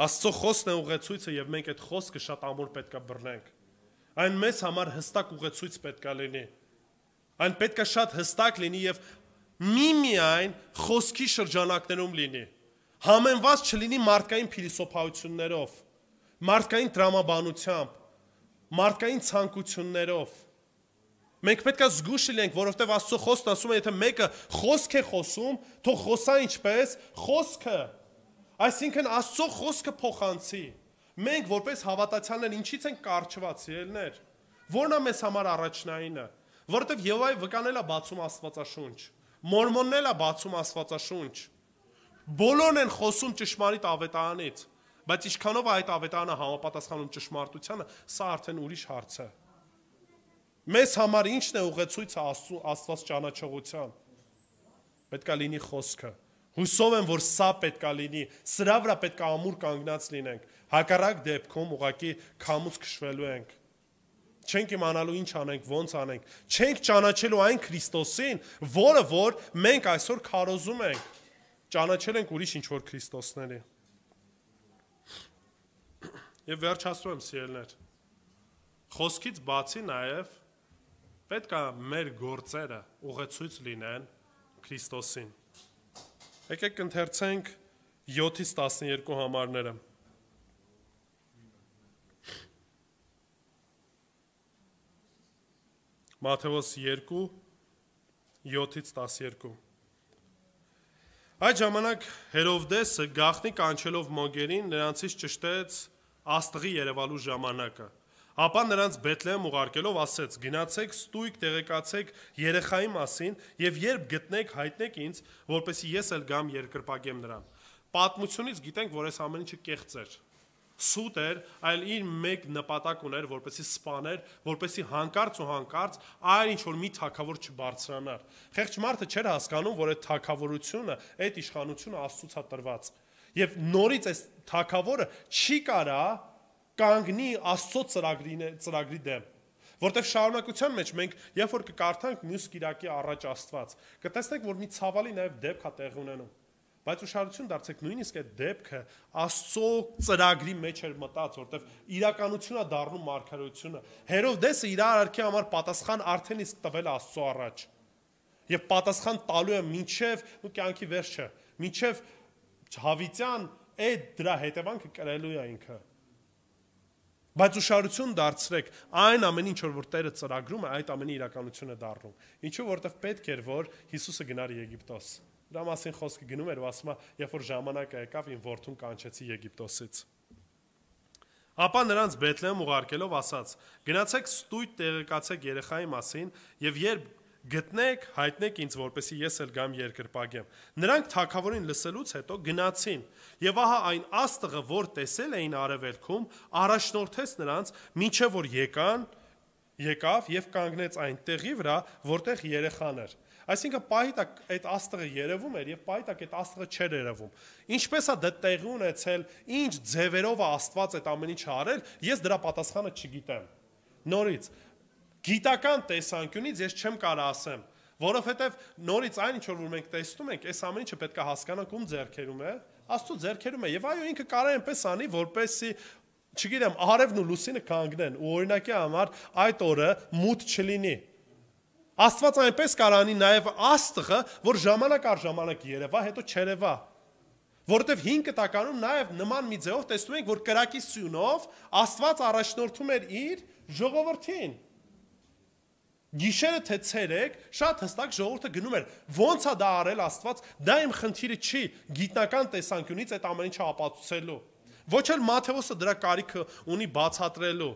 Աստծո խոսքն է ուղեցույցը եւ մենք այդ խոսքը շատ ամուր պետք է բռնենք։ Այն մեզ համար հստակ ուղեցույց պետք է լինի։ Այն պետք է շատ հստակ լինի եւ միմիայն խոսքի շրջանակներում լինի։ Համեմված չլինի մարդկային փիլիսոփայություններով, մարդկային տրամաբանությամբ, մարդկային ցանկություններով։ Մենք պետք է զգուշ լինենք, որովհետեւ Աստծո խոսքն ասում է, եթե մեկը խոսք է խոսում, թող խոսա ինչպես խոսքը։ Այսինքն Աստծո խոսքը փոխանցի։ Մենք որպես հավատացյալներ ինչից ենք կարճված, սիրելիներ։ Որն է մեզ համար առաջնայինը, որովհետև Եհովայի վկանել է բացում Աստվածաշունչ, մորմոննել է բացում Աստվածաշունչ։ Բոլորն են խոսում ճշմարիտ ավետարանից, բայց ինչքանով այդ ավետարանը համապատասխանում ճշմարտությանը, սա արդեն ուրիշ հարց է։ Մեզ համար ինչն է ուղեցույցը Աստված ճանաչողության։ Պետք է լինի խոսքը։ Հուսով եմ, որ սա պետք է լինի, սրա վրա պետք է ամուր կանգնած լինենք, հակառակ դեպքում ուղղակի քամուց քշվելու ենք։ Չենք իմանալու ինչ անենք, ոնց անենք, չենք ճանաչելու այն Քրիստոսին, որը որ մենք այսօր քարոզում ենք, ճանաչել ենք ուրիշ ինչ-որ Քրիստոսների։ Եվ վերջացնում եմ, սիրելիներ, խոսքից բացի նաև պետք է մեր գործերը ուղեցույց լինեն Քրիստոսին։ Եկեք ընթերցենք 7-ից 12 համարները։ Մատթեոս 2, 7-ից 12։ Այդ ժամանակ Հերովդեսը գաղտնի կանչելով մոգերին նրանցից ճշտեց աստղի երևալու ժամանակը։ Ապա նրանց Բեթլեհեմ ուղարկելով ասեց. գնացեք ստույգ տեղեկացեք երեխայի մասին եւ երբ գտնեք հայտնեք ինձ, որպեսզի ես էլ գամ երկրպագեմ նրան։ Պատմությունից գիտենք, որ այս ամեն ինչը կեղծ էր, սուտ էր, այլ իր մեկ նպատակ ուներ, որպեսզի սպաներ, որպեսզի հանկարծ ու հանկարծ այլ ինչ որ մի թագավոր չբարձրանար։ Խեղճ մարդը չէր հասկանում, որ այդ թագավորությունը, այդ իշխանությունը Աստծուց է տրված։ Եվ նորից այս թագավորը չի կարա կանգնի Աստծո ծրագրի դեմ, որտեղ շարունակության մեջ մենք երբ որ կկարդանք մյուս կիրակի առաջ Աստված, կտեսնենք, որ մի ցավալի նաև դեպք է տեղի ունենում, Բայց ուշադրություն դարձեք, նույնիսկ այդ դեպքը Աստծո ծրագրի մեջ էր մտած, որտեվ իրականությունն է դառնում մարգարեությունը։ Հերովդեսը իր արարքի համար պատասխան արդեն իսկ տվել Աստծո առաջ։ Եվ պատասխան տալու է մինչև ու կյանքի վերջը, մինչև Հավիտյան այդ դրա հետևանքը կրելու է ինքը։ Բայց ուշադրություն դարձրեք, այն ամեն ինչ որ Տերը ծրագրում է, այդ ամենի իրականություն է դառնում։ Ինչու որտեվ պետք էր որ Հիսուսը գնար Եգիպտոս։ Դրա մասին խոսքը գնում էր ու ասում է, երբ որ ժամանակը եկավ, իմ որդուն կանչեցի Եգիպտոսից։ Ապա նրանց Բեթլեհեմ ուղարկելով ասաց. գնացեք ստույտ տեղեկացեք երեխայի մասին եւ երբ գտնեք, հայտնեք ինձ, որպեսզի ես էլ գամ երկրպագեմ։ Նրանք թագավորին լսելուց հետո գնացին, եւ ահա այն աստղը, որ տեսել էին արևելքում, առաջնորդեց նրանց, մինչև որ եկավ եւ կանգնեց այն տեղի վրա, որտեղ երեխան էր։ Այսինքն պահի տակ այդ աստղը երևում էր եւ պահի տակ այդ աստղը չէր երևում։ Ինչպես է դա տեղի ունեցել, ինչ ձևերով է Աստված այդ ամեն ինչը արել, ես դրա պատասխանը չգիտեմ։ Նորից գիտական տեսանկյունից ես չեմ կարող ասեմ, որովհետև նորից այն ինչ որ մենք տեսնում ենք, այս ամեն ինչը պետք է հասկանանք ում ձեռքերում է, Աստծո ձեռքերում է, եւ այո ինքը կարող է այնպես անի, որպեսզի, չգիտեմ, արևն ու լուսինը կանգնեն, ու օրինակի համար այդ օրը մութ չլինի։ Աստված այնպես կարող անի նաեւ աստղը, որ ժամանակ առ ժամանակ երևա, հետո չերևա։ Որովհետև 5 տականում նաեւ նման մի ձևով տեսնում ենք, որ կրակի սյունով Աստված առաջնորդում էր իր ժողովրդին։ Գիշերը թե ցերեկ շատ հստակ ժողովուրդը գնում էր ոնց է դա արել Աստված, դա իմ խնդիրը չի գիտնական տեսանկյունից այդ ամեն ինչը ապացուցելու, ոչ էլ Մատթեոսը դրա կարիքը ունի բացատրելու։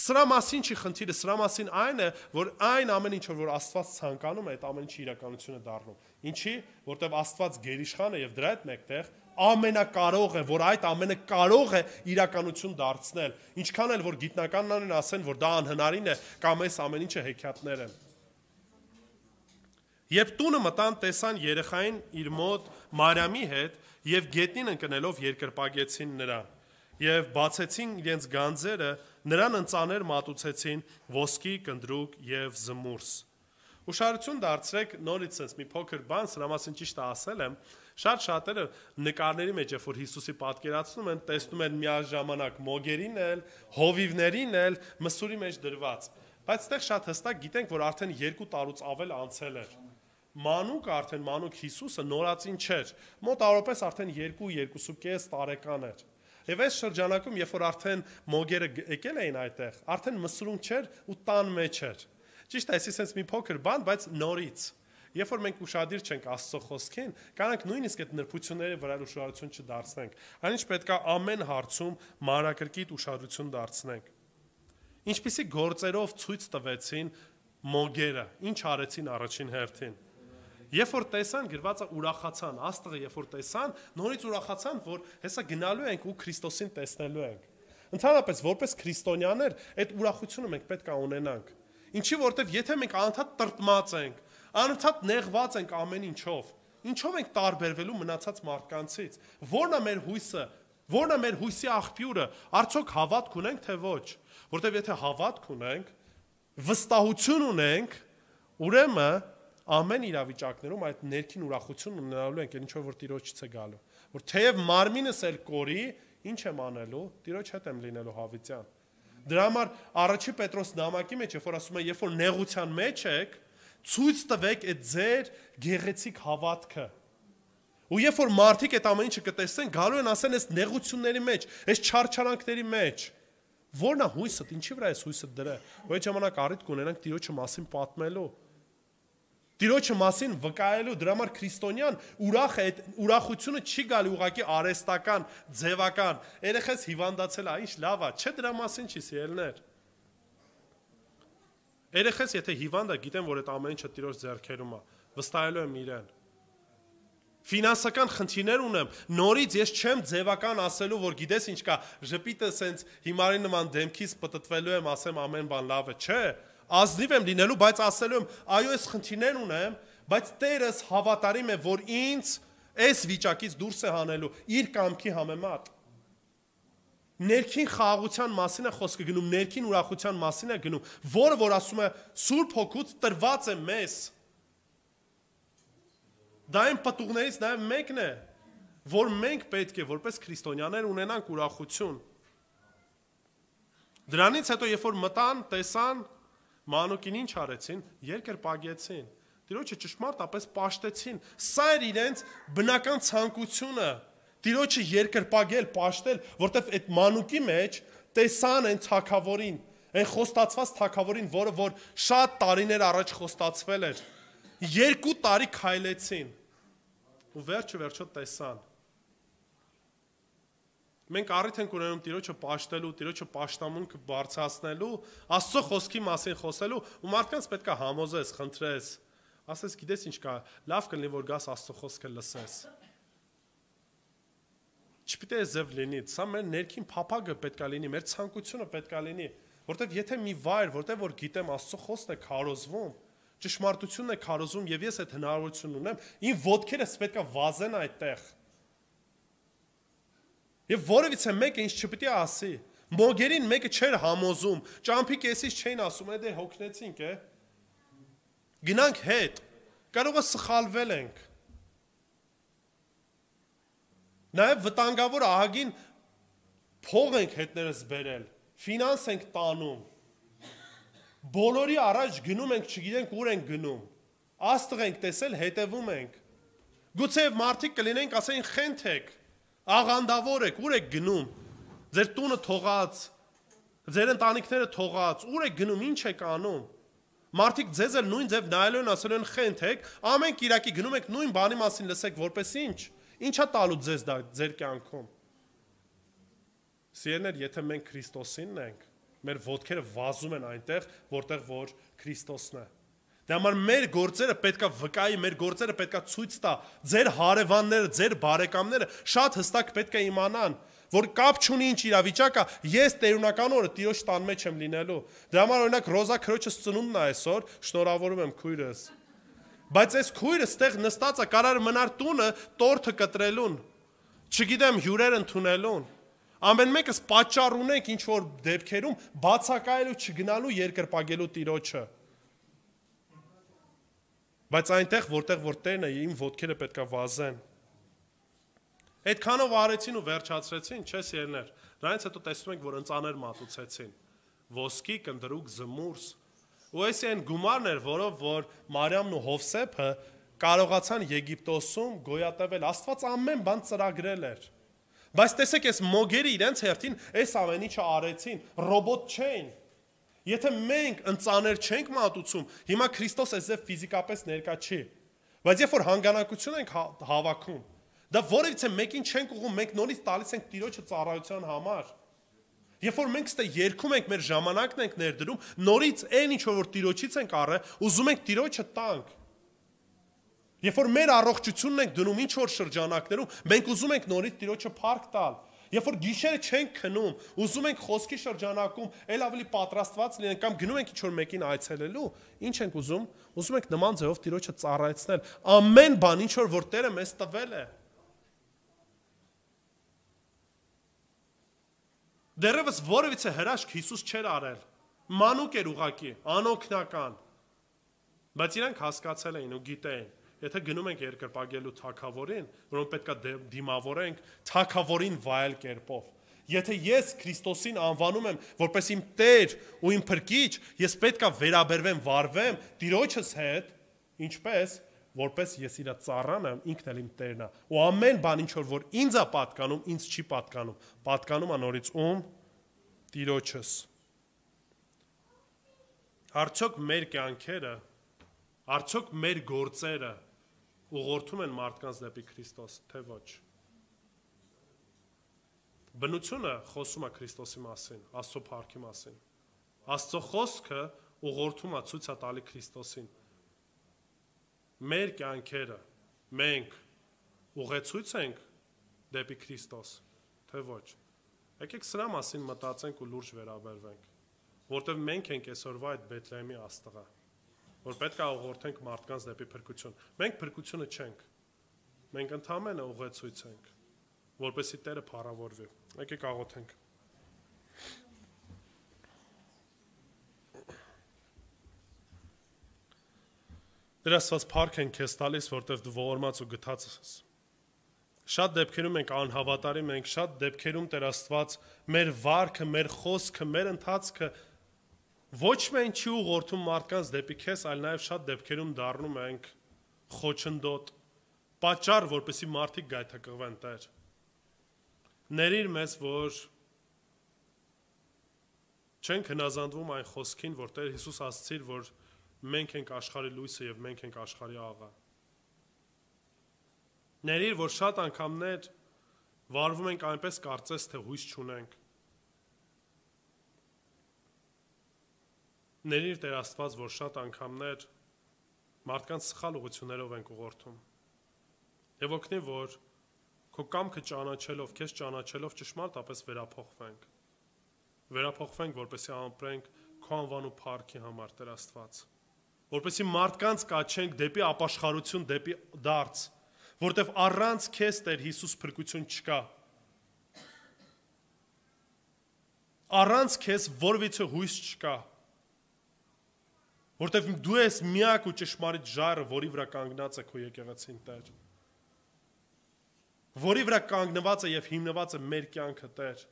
Սրա մասին չի խնդիրը, սրա մասին այն է, որ այն ամեն ինչ որ Աստված ցանկանում է, այդ ամեն ինչի իրականություն է դառնում։ Ինչի, որտեվ Աստված գերիշխան է եւ դրա հետ մեկտեղ ամենակարող է, որ այդ ամենը կարող է իրականություն դարձնել։ Ինչքան էլ որ գիտնականներն ասեն, որ դա անհնարին է, կամ այս ամեն ինչը հեքիաթներ են։ Երբ տունը մտան, տեսան երեխային իր մոտ Մարիամի հետ եւ գետնին ընկնելով երկրպագեցին նրան եւ բացեցին իրենց գանձերը, նրան ընծաներ մատուցեցին ոսկի, կնդրուկ եւ զմուրս։ Ուշադրություն դարձրեք, նորից sense մի փոքր բան, սրա մասին ճիշտ ասել եմ, շատ շատերը նկարների մեջ երբ որ Հիսուսի պատկերացնում են, տեսնում են միաժամանակ մոգերին էլ, հովիվներին էլ, մսուրի մեջ դրված։ Բայց այդտեղ շատ հստակ գիտենք, որ արդեն 2 տարուց ավել անցել էր։ Մանուկ Հիսուսը նորածին չէր։ Մոտավորապես արդեն 2-2.5 տարեկան էր։ Եվ այս շրջանակում, երբ որ արդեն մոգերը եկել էին այդտեղ, արդեն մսուրում չէր ու տան մեջ էր։ Ճիշտ է, այսինքն մի փոքր բան, բայց նորից։ Երբ որ մենք ուշադիր չենք Աստծո խոսքին, կանենք նույնիսկ այդ նրբությունների վրա ուշադրություն չդարձնենք։ Այնինչ պետք է ամեն հարցում մանրակրկիտ ուշադրություն դարձնենք։ Ինչպիսի գործերով ցույց տվեցին մոգերը, ինչ արեցին առաջին հերթին։ Երբ որ տեսան, գրված է ուրախացան, աստղը երբ որ տեսան, նորից ուրախացան, որ հեսա գնալու ենք ու Քրիստոսին տեսնելու ենք։ Ընդհանրապես, որպես քրիստոնյաներ, այդ ուրախությունը մենք պետք է ունենանք։ Ինչի որտեվ եթե մենք անընդհատ տրտմած ենք, անընդհատ նեղված ենք ամեն ինչով ենք տարբերվելու մնացած մարդկանցից։ Որն է մեր հույսը, որն է մեր հույսի աղբյուրը, արդյոք հավատք ունենք թե ոչ։ Որտեվ եթե հավատք ունենք, վստահություն ունենք, ուրեմն ամեն իրավիճակներում այդ ներքին ուրախությունն ունենալու ենք, ինչ որ Տիրոջից է գալու։ Որ թեև մարմինս էլ կորի, ինչ եմ անելու, Տիրոջ հետ եմ լինելու հավիտյան։ Դրա համար առաջի Պետրոս նամակի մեջ, երբ որ ասում է, երբ որ նեղության մեջ եք, ցույց տվեք այդ ձեր գեղեցիկ հավատքը։ Ու երբ որ մարդիկ այդ ամեն ինչը կտեսնեն, գալու են ասեն, այս նեղությունների մեջ, այս չարչարանքների մեջ, որն է հույսդ, ինչի վրա է հույսդ դրե։ Ու այդ ժամանակ առիթ կունենանք Տիրոջը մասին պատմելու։ Տիրոջը մասին վկայելու, դրա համար քրիստոնյան ուրախ է, այդ ուրախությունը չի գալի ուղղակի արհեստական, ձևական։ Երեխես հիվանդացել է, ինչ լավ է, չէ դրա մասին չի սիրելներ։ Երեխես եթե հիվանդ է, գիտեմ, որ այդ ամեն ինչը Տիրոջ ձեռքերում է, վստահելու եմ իրեն։ Ֆինանսական խնդիրներ ունեմ, նորից ես չեմ ձևական ասելու, որ գիտես ինչ կա, ժպիտը սենց հիմարի նման դեմքից պտտվելու եմ, ասեմ ամեն բան լավ է, չէ։ Ազնիվ եմ լինելու, բայց ասելու եմ, այո, այս խնդիրներ ունեմ, բայց Տերս հավատարիմ է, որ ինձ այս վիճակից դուրս է հանելու իր կամքի համեմատ։ Ներքին խաղաղության մասին է խոսքը գնում, ներքին ուրախության մասին է գնում, որը որ ասում է Սուրբ Հոգուց տրված է մեզ։ Դա այն պտուղներից նաև մեկն է, որ մենք պետք է որպես քրիստոնյաներ ունենանք ուրախություն։ Դրանից հետո երբ որ մտան, տեսան, Մանուկին ինչ արեցին, երկրպագեցին։ Տիրոջը ճշմարտապես պաշտեցին։ Սա էր իրենց բնական ցանկությունը։ Տիրոջը երկրպագել, պաշտել, որտեվ այդ Մանուկի մեջ տեսան այն թագավորին, այն խոստացված թագավորին, որը որ շատ տարիներ առաջ խոստացվել էր։ 2 տարի քայլեցին։ Ու վերջը տեսան։ Մենք առիթ ենք ունենում Տիրոջը պաշտելու, Տիրոջը պաշտամունքը բարձրացնելու, Աստծո խոսքի մասին խոսելու, ու մարդկանց պետք է համոզես, խնդրես, ասես գիտես ինչ կա, լավ կլինի որ գաս Աստծո խոսքը լսես։ Չպիտի էսև լինի, սա մեր ներքին փափագը պետք է լինի, մեր ցանկությունը պետք է լինի, որտեվ եթե մի վայր, որտեղ որ գիտեմ Աստծո խոսքն է քարոզվում, ճշմարտությունն է քարոզվում եւ ես այդ հնարավորությունն ունեմ, իմ ոտքերս պետք է վազեն այդտեղ։ Եվ որևիցե մեկը ինչ չպիտի ասի, մոգերին մեկը չէր համոզում, ճամփի կեսից չէին ասում, դե հոգնեցինք է։ Գնանք հետ, կարող է սխալվել ենք։ Նաև վտանգավոր ահագին փող ենք հետներս բերել, ֆինանս ենք տանում։ Բոլորի առաջ գնում ենք, չգիտենք ուր ենք գնում։ Աստղ ենք տեսել, հետևում ենք։ Գուցե մարդիկ կլինենք, ասեն խենթեք, աղանդավոր եք, ուր եք գնում։ Ձեր տունը թողած, ձեր ընտանիքները թողած, ուր եք գնում, ինչ եք անում։ Մարդիկ ձեզ էլ նույն ձև նայելու են, ասել են խենթեք, ամեն կիրակի գնում եք նույն բանի մասին լսեք, որպես ինչ։ Ինչա տալու ձեզ դա ձեր կյանքում։ Սիրելիներ, եթե մենք Քրիստոսինն ենք, մեր ոտքերը վազում են այնտեղ, որտեղ որ Քրիստոսն է։ Դե համար մեր գործերը պետքա վկայի, մեր գործերը պետքա ցույց տա, ձեր հարևանները, ձեր բարեկամները շատ հստակ պետքա իմանան, որ կապ չունի ինչ իրավիճակա, ես տերունական օրը Տիրոջ տան մեջ եմ լինելու։ Դրա համար օրինակ Ռոզա քրոջս ծնունդն է այսօր, շնորհավորում եմ քույրս։ Բայց այս քույրը ստեղ նստած է, կարար մնար տունը տորթը կտրելուն, չգիտեմ հյուրեր ընդունելուն։ Ամեն մեկս պատճառ ունենք ինչ որ դեպքերում բացակայելու չգնալու երկրպագելու Տիրոջը։ Բայց այնտեղ որտեղ որ Տերն է, իմ ոտքերը պետքա վազեն։ Այդքանով արեցին ու վերջացրեցին, չէ՞ սիրելիներ։ Դրանից հետո տեսնում ենք, որ ընծաներ մատուցեցին։ Ոսկի, կնդրուկ, զմուրս։ Ու այս այն գումարն էր, որով որ Մարիամն ու Հովսեփը կարողացան Եգիպտոսում գոյատևել։ Աստված ամեն բան ծրագրել էր։ Բայց տեսեք, այս մոգերը իրենց հերթին այս ամեն ինչը արեցին, ռոբոտ չէին։ Եթե մենք ընծաներ չենք մատուցում, հիմա Քրիստոս այսպես ֆիզիկապես ներկա չի։ Բայց երբ որ հանգանակություն ենք հավաքում, դա որևիցե մեկին չենք ուղում, մենք նորից տալիս ենք Տիրոջը ծառայության համար։ Երբ որ մենք ստե երգում ենք, մեր ժամանակն ենք ներդրում, նորից այն ինչ որ Տիրոջից ենք առել, ուզում ենք Տիրոջը տանք։ Երբ որ մեր առողջությունն ենք դնում ինչ որ շրջանակներում, մենք ուզում ենք նորից Տիրոջը փառք տալ։ Երբ որ գիշերը չենք քնում, ուզում ենք խոսքի շրջանակում ել ավելի պատրաստված լինենք կամ գնում ենք ինչ որ մեկին այցելելու, ինչ ենք ուզում։ Ուզում ենք նման ձևով Տիրոջը ծառայեցնել։ Ամեն բան ինչ որ Տերը մեզ տվել է։ Դեռևս որևիցե հրաշք Հիսուս չէր արել։ Մանուկ էր ուղակի, անօգնական։ Բայց իրանք հասկացել էին ու գիտեին, եթե գնում ենք երկրպագելու թագավորին, որոնք պետքա դիմավորենք թագավորին վայել կերպով։ Եթե ես Քրիստոսին անվանում եմ որպես իմ Տեր ու իմ Փրկիչ, ես պետքա վերաբերվեմ, վարվեմ Տիրոջս հետ, ինչպես որպես ես իր ծառան եմ, ինքն էլ իմ Տերն է։ Ու ամեն բան ինչ որ ինձ է պատկանում, ինձ չի պատկանում։ Պատկանում է նորից ում Տիրոջս։ Արդյոք մեր կյանքերը, արդյոք մեր գործերը ուղղորդում են մարդկանց դեպի Քրիստոս, թե ոչ։ Բնությունը խոսում է Քրիստոսի մասին, Աստծո փառքի մասին։ Աստծո խոսքը ուղղորդում է, ցույց է տալի Քրիստոսին։ Մեր կյանքերը մենք ուղեցույց ենք դեպի Քրիստոս, թե ոչ։ Եկեք սրա մասին մտածենք ու լուրջ վերաբերվենք, որտեղ մենք ենք այսօրվա այդ Բեթլեհեմի աստղը, որ պետք է ուղղորդենք մարդկանց դեպի փրկություն։ Մենք փրկությունը չենք։ Մենք ընդհանրապես ուղեցույց ենք, որպեսզի Տերը փառավորվի։ Եկեք աղոթենք։ Տեր Աստված փառք ենք քեզ տալիս, որտեվ դու ողորմած ու գթած ես։ Շատ դեպքերում ենք անհավատարիմ ենք, շատ դեպքերում Տեր Աստված մեր վարքը, մեր խոսքը, մեր ընթացքը ոչ միայն չի ուղղորդում մարդկանց դեպի քեզ, այլ նաև շատ դեպքերում դառնում ենք խոչընդոտ, պատճառ, որպեսզի մարդիկ գայթակղվեն, Տեր։ Ներիր մեզ, որ չենք հնազանդվում այն խոսքին, որ Տեր Հիսուս ասացիր, որ մենք ենք աշխարհի լույսը եւ մենք ենք աշխարհի աղա։ Ներիր, որ շատ անգամներ վարվում ենք այնպես կարծես, թե հույս չունենք։ Ներիր Տեր Աստված, որ շատ անգամներ մարդկանց սխալ ուղղություններով ենք ուղղորդում։ Եվ օգնի, որ քո կամքը ճանաչելով, քեզ ճանաչելով ճշմարտապես վերափոխվենք։ Վերափոխվենք, որպեսզի ապրենք քո անվան ու փառքի համար, Տեր Աստված։ Որպեսզի մարդկանց կաչենք դեպի ապաշխարություն, դեպի դարձ, որտեվ առանց քեզ, Տեր Հիսուս, փրկություն չկա։ Առանց քեզ որևիցե հույս չկա։ Որտեվ դու ես միակ ու ճշմարիտ ժայռը, որի վրա կանգնած է քո եկեղեցին, Տեր։ Որի վրա կանգնված է եւ հիմնված է մեր կյանքը, Տեր։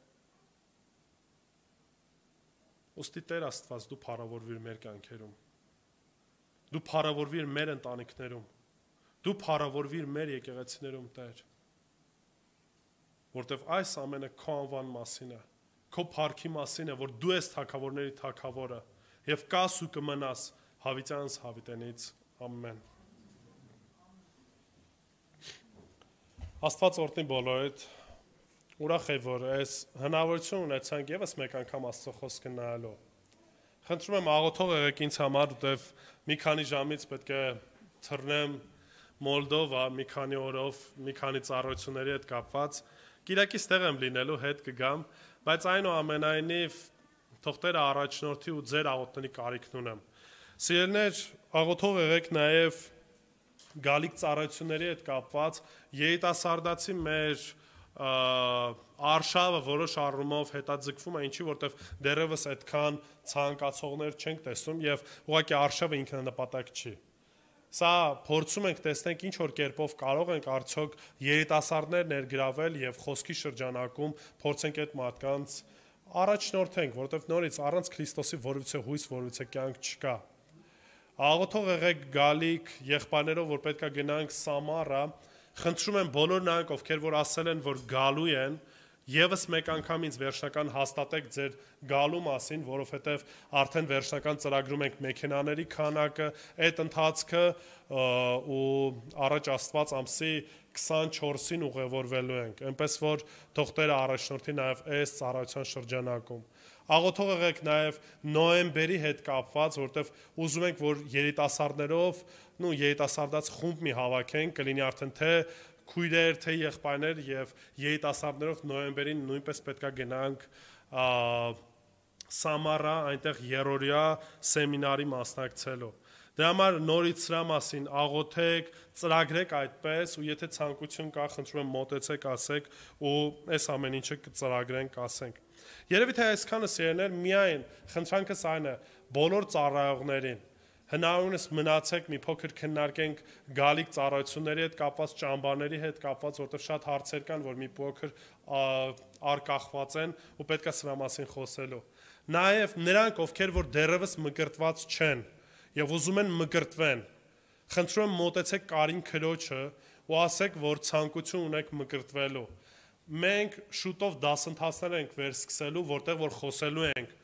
Ոստի Տեր Աստված, դու փառավորվիր մեր կյանքերում։ Դու փառավորվիր մեր ընտանիքներում։ Դու փառավորվիր մեր եկեղեցիներում, Տեր։ Որտեվ այս ամենը քո անվան մասին է, քո փառքի մասին է, որ դու ես թագավորների թագավորը եւ կաս ու կմնաս հավիտյանս հավիտենից։ Ամեն։ Աստված օրհնի բոլորիդ։ Ուրախ եմ, որ այս հնարավորություն ունեցանք եւս մեկ անգամ Աստծո խոսքը նայելու։ Խնդրում եմ աղոթող եղեք ինձ համար, որտեվ մի քանի ժամից պետք է թռնեմ Մոլդովա մի քանի օրով, մի քանի ծառայությունների հետ կապված։ Կիրակի ստեղ եմ լինելու, հետ կգամ, բայց այնուամենայնիվ թող Տերը առաջնորդի ու ձեր աղոթների կարիքն ունեմ։ Սիրելիներ, աղոթող եղեք նաև գալիք ծառայությունների հետ կապված երիտասարդացի մեր արշավը որոշ առումով հետաձգվում է, ինչի որտեվ դեռևս այդքան ցանկացողներ չենք տեսնում եւ ուղղակի արշավը ինքնանպատակ չի։ Սա փորձում ենք տեսնենք ինչ որ կերպով կարող ենք արդյոք երիտասարդներ ներգրավել եւ խոսքի շրջանակում փորձենք այդ մարդկանց առաջնորդենք, որտեվ նորից առանց Քրիստոսի որևիցե հույս, որևիցե կյանք չկա։ Աղոթող եղեք գալիք եղբայրներով, որ պետքա գնանք Սամարա, խնդրում եմ բոլոր նրանք, ովքեր որ ասել են, որ գալու են, եւս մեկ անգամ ինձ վերջնական հաստատեք ձեր գալու մասին, որովհետեւ արդեն վերջնական ծրագրում ենք մեքենաների քանակը, այդ ընթացքը ու առաջ Աստված ամսի 24-ին ուղևորվելու ենք, այնպես որ թող Տերը առաջնորդի նաեւ այս ծառայության շրջանակում։ Աղոթող եղեք նաև նոեմբերի հետ կապված, որտեվ ուզում ենք, որ երիտասարդներով, երիտասարդաց խումբ մի հավաքենք, կլինի արդեն թե քույրեր, թե եղբայրներ եւ երիտասարդներով նոեմբերին նույնպես պետքա գնանք Սամարա, այնտեղ երրորդյա սեմինարի մասնակցելու։ Դրա համար նորից սրա մասին աղոթեք, ծրագրեք այդպես ու եթե ցանկություն կա, խնդրում եմ մոտեցեք, ասեք ու այս ամեն ինչը կծրագրենք, ասենք։ Երևի թե այսքանը սիրելիներ միայն խնդրանքս այն է բոլոր ծառայողներին հնարավորինս մնացեք մի փոքր քննարկենք գալիք ծառայությունների հետ կապված, ճամբարների հետ կապված, որտեղ շատ հարցեր կան, որ մի փոքր արկախված են ու պետքա սրա մասին խոսելու։ Նաև նրանք, ովքեր որ դեռևս մկրտված չեն եւ ուզում են մկրտվեն, խնդրում եմ մոտեցեք Կարին քրոջը ու ասեք, որ ցանկություն ունեք մկրտվելու։ Մենք շուտով դասընթացներ ենք վերսկսելու, որտեղ որ խոսելու ենք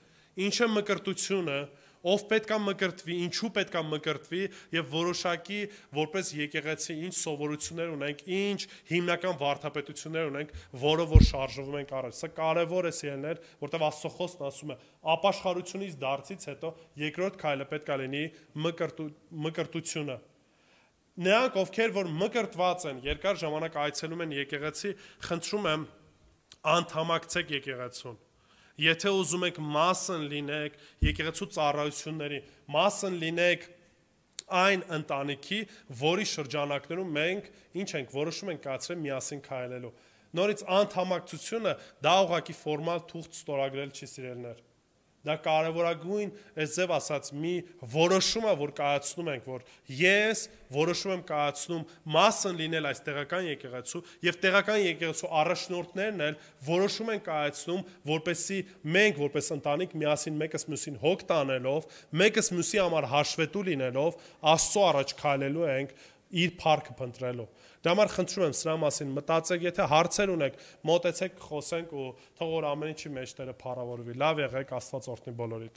ինչ է մկրտությունը, ով պետքա մկրտվի, ինչու պետքա մկրտվի եւ որոշակի որպես եկեղեցի ինչ սովորություններ ունենք, ինչ հիմնական վարդապետություններ ունենք, որը որ շարժվում ենք առաջ։ Սա կարեւոր է սիրելիներ, որտեղ Աստծո խոսքն ասում է, ապաշխարությունից դարձից հետո երկրորդ քայլը պետքա լինի մկրտությունը։ Նրանք, ովքեր որ մկրտված են, երկար ժամանակ այցելում են եկեղեցի, խնդրում եմ անդամակցեք եկեղեցուն։ Եթե ուզում եք մասն լինեք եկեղեցու ծառայությունների, մասն լինեք այն ընտանիքի, որի շրջանակներում մենք ինչ ենք որոշում ենք կայացրել միասին քայլելու։ Նորից անդամակցությունը դա ուղղակի ֆորմալ թուղթ ստորագրել չի սիրելիներ։ Դա կարևորագույն, այս ձև ասած, մի որոշում է, որ կայացնում ենք, որ ես որոշում եմ կայացնում մասն լինել այս տեղական եկեղեցու եւ տեղական եկեղեցու առաջնորդներն էլ որոշում են կայացնում, որպեսզի մենք որպես ընտանիք միասին մեկս մյուսին հոգ տանելով, մեկս մյուսի համար հաշվետու լինելով, Աստծո առաջ քայլելու ենք իր փառքը փնտրելով։ Դա համար խնդրում եմ սրա մասին մտածեք, եթե հարցեր ունեք, մոտեցեք, խոսենք ու թող որ ամեն ինչի մեջտերը փառավորվի։ Լավ եղեք, Աստված օրհնի բոլորիդ։